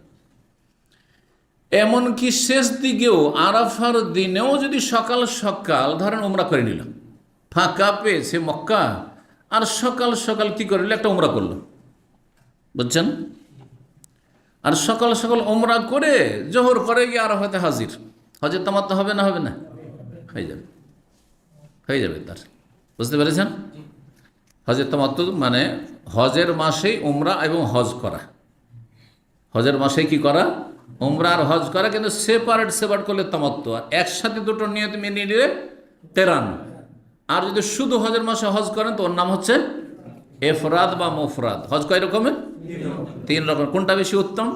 এমনকি শেষ দিকেও আরাফার দিনেও যদি সকাল সকাল ধরেন উমরা করে নিল, ফাঁকা পেয়েছে মক্কা, আর সকাল সকাল কি করলো, একটা উমরা করলো, বুঝছেন? আর সকাল সকাল উমরা করে জোহর করে গিয়ে আরাফাতে হাজির, হজের তামাত্তু হবে না হবে না? হয়ে যাবে, হয়ে যাবে তার। বুঝতে পেরেছেন? হজের তামাত্তু মানে হজের মাসেই উমরা এবং হজ করা, হজের মাসে কি করা, উমরা আর হজ করা, কিন্তু সেপারেট করলে তামাত্তু, আর একসাথে দুটো নিয়ত মেনে নিলে তেরান। আর যদি শুধু হজের মাসে হজ করেন তো ওর নাম হচ্ছে এফরাদ বা মুফরাদ। হজ কয় রকমের? 3 রকম। কোনটা বেশি উত্তম?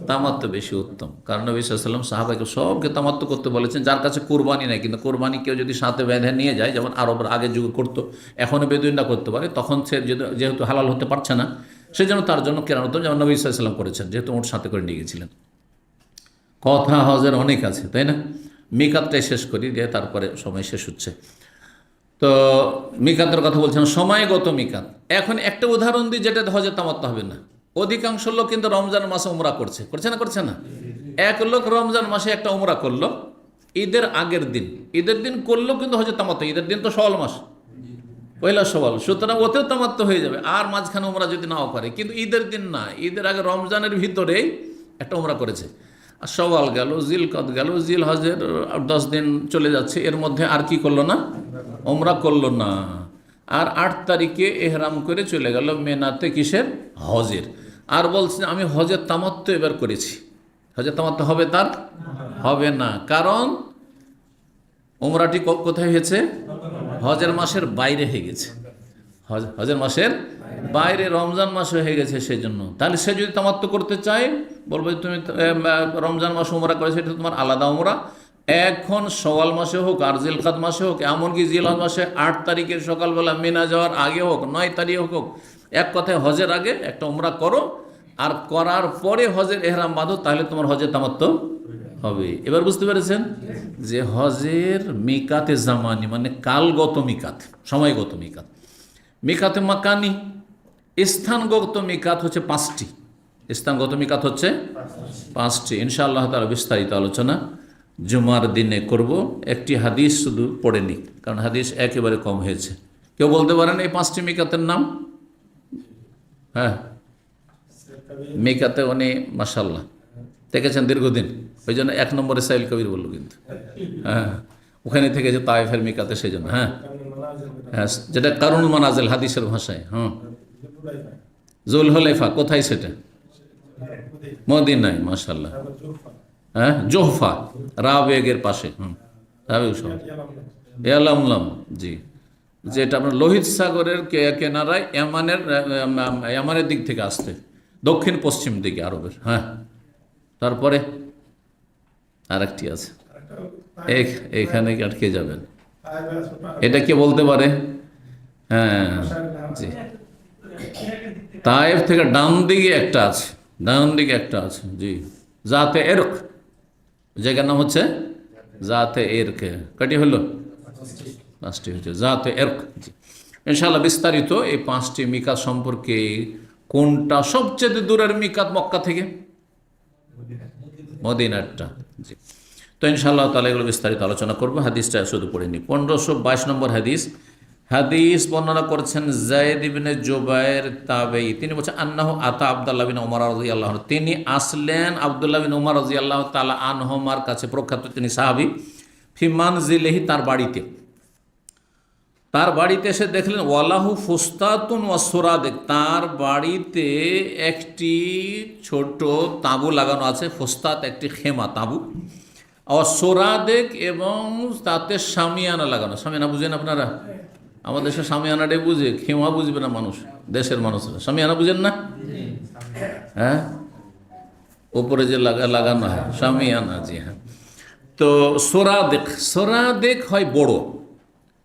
তামাত্তু বেশি উত্তম, কারণ নবী সাল্লাল্লাহু আলাইহি ওয়াসাল্লাম সাহাবাকে সবকে তামাত্তু করতে বলেছেন, যার কাছে কুরবানি নেই। কিন্তু কুরবানি কেউ যদি সাথে বেঁধে নিয়ে যায়, যেমন আরবরা আগে যুগে করতো, এখনও বেদুইনরা করতে পারে, তখন সে যেহেতু হালাল হতে পারছে না, সেজন্য তার জন্য কেরান হতো, যেমন নবী সাল্লাল্লাহু আলাইহি ওয়াসাল্লাম করেছেন, যেহেতু ওর সাথে করে নিয়ে গেছিলেন। কথা হজের অনেক আছে, তাই না? মিকাতটাই শেষ করি, দিয়ে তারপরে সময় শেষ হচ্ছে। তো মিকাতের কথা বলছেন, সময়গত মিকাত। এখন একটা উদাহরণ দিই যেটা হজে তামাত্তু হবে না। অধিকাংশ লোক কিন্তু রমজান মাসে উমরা করছে, করছে না করছে না? এক লোক রমজান মাসে একটা উমরা করলো ঈদের আগের দিন, ঈদের দিন করলো, কিন্তু হজে তামাত্তু, ঈদের দিন তো শাওয়াল মাস, পয়লা শাওয়াল, সুতরাং ওতেও তামাত্তু হয়ে যাবে। আর মাঝখানে উমরা যদি নাও করে, কিন্তু ঈদের দিন না, ঈদের আগে রমজানের ভিতরেই একটা উমরা করেছে, আর শাওয়াল গেল, জিলকদ গেল, জিলহজের 10 দিন চলে যাচ্ছে, এর মধ্যে আর কি করলো না, উমরা করলো না। আর 8 তারিখে এহরাম করে চলে গেল মেনাতে, কিসের? হজের। আর বলছে আমি হজের তামাত্তু এবার করেছি, হজের তামাত্তু হবে তার? হবে না, কারণ উমরাটি কোথায় হয়েছে? হজের মাসের বাইরে হয়ে গেছে, হজের মাসের বাইরে, রমজান মাসে হয়ে গেছে, সেই জন্য। তাহলে সে যদি তামাত্তু করতে চায়, বলবে তুমি রমজান মাসে উমরা করেছো, এটা তোমার আলাদা উমরা। এখন শাওয়াল মাসে হোক আর জিলকাদ মাসে হোক, এমনকি জিলহজ মাসে 8 তারিখের সকালবেলা মিনা যাওয়ার আগে হোক, 9 তারিখ হোক, এক কথায় হজের আগে একটা উমরা করো, আর করার পরে হজের এহরাম বাঁধো, তাহলে তোমার হজের তামাত্তু হবে। এবার বুঝতে পেরেছেন যে হজের মিকাতে জামানি মানে কালগত মিকাত, সময়গত মিকাত। মিকাতে মাকানি, স্থানগত মিকাত হচ্ছে 5টি, স্থানগত মিকাত হচ্ছে 5টি। ইনশাআল্লাহ তাআলা বিস্তারিত আলোচনা জুমার দিনে করব। একটি হাদিস শুধু পড়ে নিই, কারণ হাদিস একেবারে কম হয়েছে। কেউ বলতে পারেন এই 5টি মিকাতের নাম? হ্যাঁ, মিকাতে উনি মাশাআল্লাহ থেকেছেন দীর্ঘদিন, ওই জন্য 1 নম্বরে সাইল কবির বলল, কিন্তু হ্যাঁ ওখানে থেকেছে তায়েফের মিকাতে, সেই জন্য। হ্যাঁ হ্যাঁ, যেটা কারুন মানাজিল হাদিসের ভাষায়। জুলহুলাইফা কোথায় সেটা? মদিনায়, মাশাআল্লাহ। হ্যাঁ, জোহফা, রাবেগের পাশে। রাবেগ শহর, ইয়ালামলাম, জি, যেটা আপনার লোহিত সাগরের কেনারায় ইয়ামানের দিক থেকে আসতে দক্ষিণ পশ্চিম দিকে আরবের। হ্যাঁ, তারপরে আরেকটি আছে, এখানে আটকে যাবেন। এটা কে বলতে পারে? হ্যাঁ, জি, তায়েফ থেকে ডান দিকে একটা আছে, ডান দিকে একটা আছে, জি, জাতে এরক, জায়গার নাম হচ্ছে জাতে এরক। কটি হলো? পাঁচটি হচ্ছে জাতে এরক। জি, ইনশাআল্লাহ বিস্তারিত এই পাঁচটি মিকাত সম্পর্কে। কোনটা সবচেয়ে দূরের মিকাত মক্কা থেকে? মদিনারটা। জি, তো ইনশাআল্লাহ তাআলা এগুলো বিস্তারিত আলোচনা করব। হাদিসটা শুধু পড়ে নি। 1522 নম্বর হাদিস। হাদিস বর্ণনা করেছেন যায়েদ ইবনে জুবায়ের তাবেঈ। তিনি বলছেন আন্নাহু আতা আব্দুল্লাহ বিন উমর রাদিয়াল্লাহু আনহু, তিনি আসলেন আব্দুল্লাহ বিন উমর রাদিয়াল্লাহু তাআলা আনহুমার কাছে, প্রখ্যাত তিনি সাহাবী। ফি মানজিলিহি, তার বাড়িতে। তার বাড়িতে এসে দেখলেন ওয়ালাহু ফুস্তাতুন ওয়া সুরাদেক, তার বাড়িতে একটি ছোট তাঁবু লাগানো আছে। ফুস্তাত একটি খেমা, তাঁবু। আর সুরাদেক, এবং তাতে শামিয়ানা লাগানো। শামিয়ানা বুঝেন আপনারা? আমাদের দেশে শামিয়ানাটাই বুঝে, খেমা বুঝবে না মানুষ, দেশের মানুষরা। শামিয়ানা বুঝেন না? হ্যাঁ, উপরে যে লাগানো হয় শামিয়ানা, জি হ্যাঁ। তো সোরাদেক, সোরাদেক হয় বড়।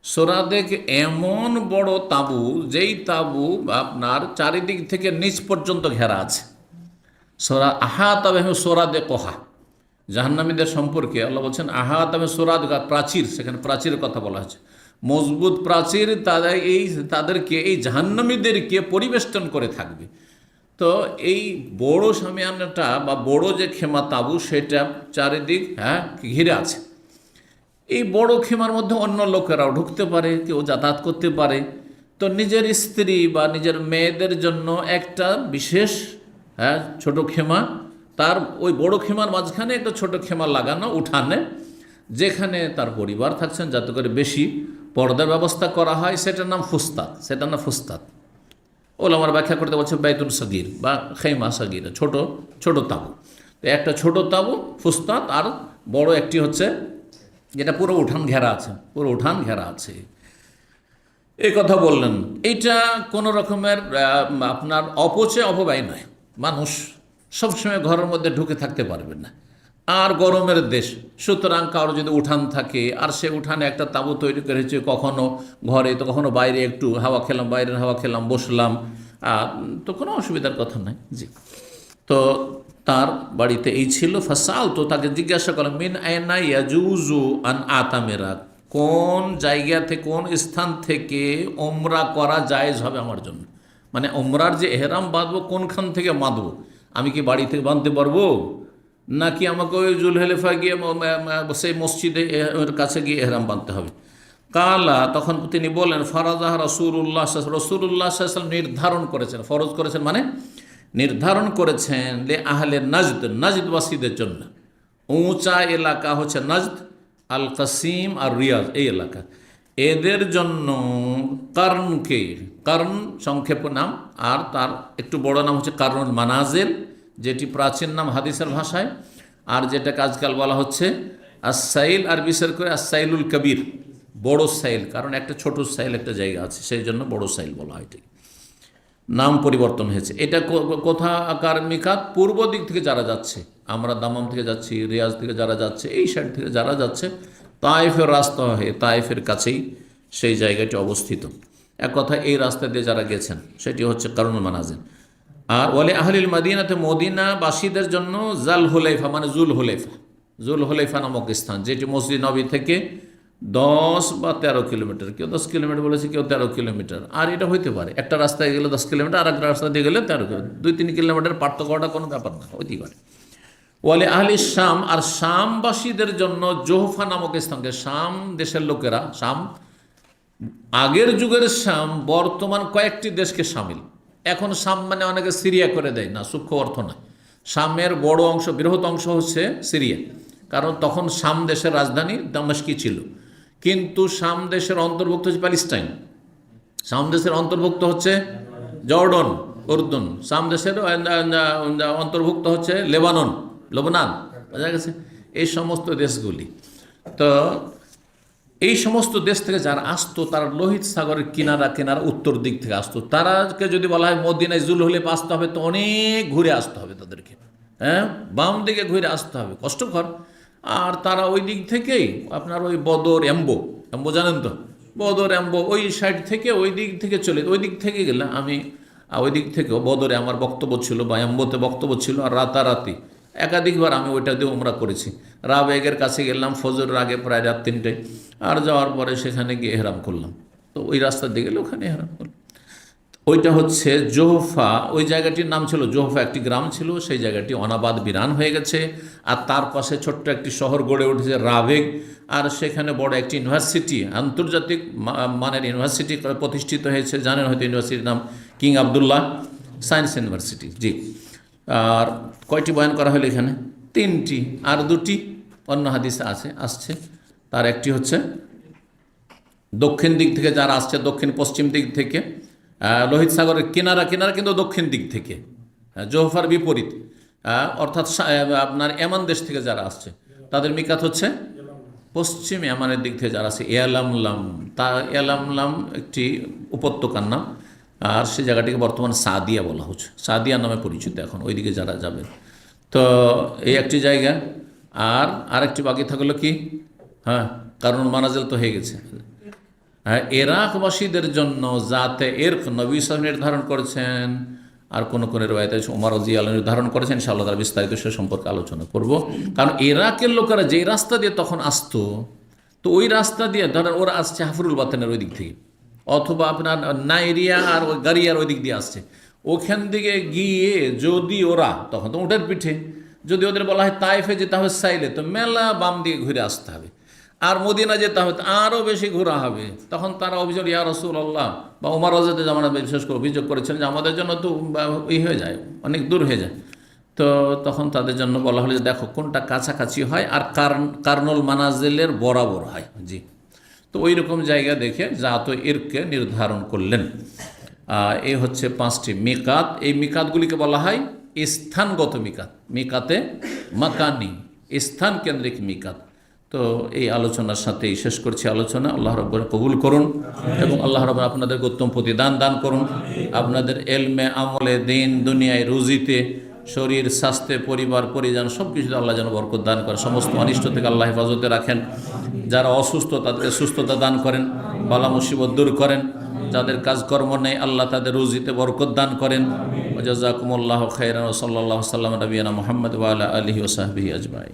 সোরাদেক এমন বড় তাঁবু, যেই তাঁবু আপনার চারিদিক থেকে নিচ পর্যন্ত ঘেরা আছে। সোরাদে কহা, জাহান্নামীদের সম্পর্কে আল্লাহ বলছেন আহাতাবে সোরাদ, প্রাচীর, সেখানে প্রাচীরের কথা বলা হয়েছে। মজবুত প্রাচীর তাদেরকে, এই জাহান্নামীদেরকে পরিবেষ্টন করে থাকবে। তো এই বড় শামিয়ানাটা বা বড় যে খেমা তাঁবু, সেটা চারিদিক ঘিরে আছে। এই বড় খেমার মধ্যে অন্য লোকেরাও ঢুকতে পারে, কেউ যাতায়াত করতে পারে। তো নিজের স্ত্রী বা নিজের মেয়েদের জন্য একটা বিশেষ ছোট খেমা, তার ওই বড় খেমার মাঝখানে একটা ছোট খেমা লাগানো উঠানে, যেখানে তার পরিবার থাকছেন, যাতে করে বেশি পর্দার ব্যবস্থা করা হয়। সেটার নাম ফুস্তাত, সেটার নাম ফুস্তাত। ওলামার ব্যাখ্যা করতে বলছে বাইতুল সগীর বা খেমা সগীর, ছোট ছোট তাঁবু। তো একটা ছোট তাঁবু ফুস্তাত, আর বড় একটি হচ্ছে যেটা পুরো উঠান ঘেরা আছে, পুরো উঠান ঘেরা আছে। এই কথা বললেন। এইটা কোনো রকমের আপনার অপব্যয় নয়। মানুষ সবসময় ঘরের মধ্যে ঢুকে থাকতে পারবে না, আর গরমের দেশ, সুতরাং কারো যদি উঠান থাকে আর সে উঠানে একটা তাঁবু তৈরি করেছে, কখনো ঘরে তো কখনো বাইরে একটু হাওয়া খেলাম, বাইরের হাওয়া খেলাম, বসলাম, তো কোনো অসুবিধার কথা নাই। জি, তো তার বাড়িতে এই ছিল। ফাসাল, তো তাকে জিজ্ঞাসা করলাম মিন আয়না ইয়াজুজু আন আতামেরা, কোন জায়গা থেকে, কোন স্থান থেকে ওমরা করা জায়েজ হবে আমার জন্য। মানে ওমরার যে এহরাম বাঁধবো, কোনখান থেকে বাঁধবো? আমি কি বাড়ি থেকে বাঁধতে পারবো, নাকি আমাকে ওই জুলহুলাইফা গিয়ে সেই মসজিদে কাছে গিয়ে এহরাম বাঁধতে হবে? কালা, তখন তিনি বলেন ফারাজাহ রাসূলুল্লাহ, রাসূলুল্লাহ সাল্লাল্লাহু আলাইহি ওয়াসাল্লাম নির্ধারণ করেছেন, ফরজ করেছেন, মানে নির্ধারণ করেছেন লে আহলে নাজদ, নাজদবাসীদের জন্য। উঁচা এলাকা হচ্ছে নাজদ, আল কাসিম আর রিয়াজ, এই এলাকা, এদের জন্য কারণকে, কারণ সংক্ষেপ নাম, আর তার একটু বড় নাম হচ্ছে কারণুল মানাজিল, যেটি প্রাচীন নাম হাদিসের ভাষায়, আর যেটাকে আজকাল বলা হচ্ছে আসাইল, আর বিশেষ করে আসাইলুল কবির, বড় সাইল। কারণ একটা ছোট সাইল একটা জায়গা আছে, সেই জন্য বড় সাইল বলা হয়, ঠিক নাম পরিবর্তন হয়েছে। এটা কোথাকার মিকাত? পূর্ব দিক থেকে যারা যাচ্ছে, আমরা দামাম থেকে যাচ্ছি, রিয়াজ থেকে যারা যাচ্ছে, এই সাইড থেকে যারা যাচ্ছে, তায়েফের রাস্তা হয়ে তায়েফের কাছেই সেই জায়গাটি অবস্থিত। এক কথা, এই রাস্তা দিয়ে যারা গেছেন সেটি হচ্ছে কারণুল মানাজিল। আর ওয়ালি আহলিল মাদিনাতে, মদিনাবাসীদের জন্য জাল হুলাইফা, মানে জুল হুলাইফা, জুল হুলাইফা নামক স্থান, যেটি মসজিদ নবী থেকে 10 বা 13 কিলোমিটার, কেউ 10 কিলোমিটার বলেছে, কেউ 13 কিলোমিটার। আর এটা হইতে পারে একটা রাস্তায় গেলে 10 কিলোমিটার, আর একটা রাস্তা দিয়ে গেলে 13 কিলোমিটার, 2-3 কিলোমিটার পার্থক্যটা কোনো ব্যাপার না, হইতেই পারে। ওয়ালে আহলি শাম, আর শামবাসীদের জন্য জোহফা নামক স্থানকে, শাম দেশের লোকেরা, শাম আগের যুগের শাম, বর্তমান কয়েকটি দেশকে শামিল। এখন শাম মানে অনেকে সিরিয়া করে দেয়, না, সূক্ষ্ম অর্থ নয়। শামের বড় অংশ, বৃহৎ অংশ হচ্ছে সিরিয়া, কারণ তখন শাম দেশের রাজধানী দামেস্কি ছিল। কিন্তু শাম দেশের অন্তর্ভুক্ত হচ্ছে প্যালেস্টাইন, শাম দেশের অন্তর্ভুক্ত হচ্ছে জর্ডন, উর্দুন, শাম দেশের অন্তর্ভুক্ত হচ্ছে লেবানন, লবনান, বোঝা গেছে, এই সমস্ত দেশগুলি। তো এই সমস্ত দেশ থেকে যারা আসতো তারা লোহিত সাগরের কিনারা কিনারা উত্তর দিক থেকে আসতো। তারাকে যদি বলা হয় মদিনায় জুলহুলাইফা আসতে হবে, তো অনেক ঘুরে আসতে হবে তাদেরকে, হ্যাঁ, বাম দিকে ঘুরে আসতে হবে, কষ্টকর। আর তারা ওই দিক থেকেই আপনার ওই বদর, এম্বো, এম্বো জানেন তো, বদর এম্বো ওই সাইড থেকে ওই দিক থেকে চলে, ওই দিক থেকে গেলে আমি ওই দিক থেকেও বদরে আমার বক্তব্য ছিল বা এম্বোতে বক্তব্য ছিল, আর রাতারাতি একাধিকবার আমি ওইটা দিয়ে উমরা করেছি। রাবেগের কাছে গেলাম ফজরের আগে প্রায় রাত 3টায়, আর যাওয়ার পরে সেখানে গিয়ে এহরাম করলাম। তো ওই রাস্তা দিয়ে গেলে ওখানে এহরাম করলাম। ওইটা হচ্ছে জোহফা, ওই জায়গাটির নাম ছিল জোহফা, একটি গ্রাম ছিল, সেই জায়গাটি অনাবাদ বিরান হয়ে গেছে। আর তার পাশে ছোট্ট একটি শহর গড়ে উঠেছে রাবেগ, আর সেখানে বড় একটি ইউনিভার্সিটি, আন্তর্জাতিক মানের ইউনিভার্সিটি প্রতিষ্ঠিত হয়েছে। জানেন হয়তো ইউনিভার্সিটির নাম কিং আবদুল্লাহ সায়েন্স ইউনিভার্সিটি, জি। আর কয়টি বয়ান করা হলো এখানে? 3টি, আর 2টি অন্য হাদিসে আসছে। তার একটি হচ্ছে দক্ষিণ দিক থেকে যারা আসছে, দক্ষিণ পশ্চিম দিক থেকে, লোহিত সাগরের কিনারা কিনারা কিন্তু দক্ষিণ দিক থেকে, জোহফার বিপরীত, অর্থাৎ আপনার এমান দেশ থেকে যারা আসছে তাদের মিকাত হচ্ছে পশ্চিম এমানের দিক থেকে যারা আছে ইয়ালামলাম। তা ইয়ালামলাম একটি উপত্যকার নাম, আর সেই জায়গাটিকে বর্তমানে সাদিয়া বলা হচ্ছে, সাদিয়া নামে পরিচিত এখন ওইদিকে যারা যাবেন। তো এই একটি জায়গা, আর আরেকটি বাকি থাকলো কি, হ্যাঁ, কারণ মানাজেল তো হয়ে গেছে। হ্যাঁ, ইরাকবাসীদের জন্য যাতে এরক নবী সাল্লাল্লাহু নির্ধারণ করেছেন, আর কোন কোন রিওয়ায়েতে ওমর রাদিয়াল্লাহু আনহু নির্ধারণ করেছেন, ইনশাআল্লাহ তার বিস্তারিত সে সম্পর্কে আলোচনা করব। কারণ ইরাকের লোকেরা যেই রাস্তা দিয়ে তখন আসতো, তো ওই রাস্তা দিয়ে ধরেন ওরা আসছে হাফরুল বাতেনের ওই দিক থেকে, অথবা আপনার নাইরিয়া আর ওই গারিয়ার ওই দিক দিয়ে আসছে, ওখান থেকে গিয়ে যদি ওরা তখন তো উটের পিঠে, যদি ওদের বলা হয় তাইফে যেতে হবে সাইলে, তো মেলা বাম দিয়ে ঘুরে আসতে হবে। আর মদিনা যেতে হবে আরও বেশি ঘোরা হবে। তখন তারা অভিযোগ, ইয়া রাসূলুল্লাহ, বা ওমর রাদিয়াল্লাহু জামানা বিশেষ করে অভিযোগ করেছেন যে আমাদের জন্য তো হয়ে যায়, অনেক দূর হয়ে যায়। তো তখন তাদের জন্য বলা হলো যে দেখো কোনটা কাছাকাছি হয় আর কারনুল মানাজিলের বরাবর হয়, জি। তো ওই রকম জায়গা দেখে জাত ইরকে নির্ধারণ করলেন। এই হচ্ছে 5টি মিকাত। এই মিকাতগুলিকে বলা হয় স্থানগত মিকাত, মিকাতে মাকানি, স্থান কেন্দ্রিক মিকাত। তো এই আলোচনার সাথেই শেষ করছি আলোচনা। আল্লাহ রাব্বুল কবুল করুন এবং আল্লাহ রাব্বুল আপনাদেরকে উত্তম প্রতিদান দান করুন। আপনাদের এলমে, আমলে, দিন, দুনিয়ায়, রুজিতে, শরীর, স্বাস্থ্যে, পরিবার, পরিজন সব কিছুতে আল্লাহ যেন বরকত দান করেন। সমস্ত অনিষ্ট থেকে আল্লাহ হেফাজতে রাখেন। যারা অসুস্থ তাদেরকে সুস্থতা দান করেন, বালা মুসিবত দূর করেন। যাদের কাজকর্ম নেই আল্লাহ তাদের রুজিতে বরকত দান করেন। ওয়া জাযাকুমুল্লাহু খাইরান ওয়া সাল্লাল্লাহু সাল্লাম নবিয়ানা মুহাম্মদ ওয়া আলা আলিহি ওয়া সাহবিহি আজমাইন।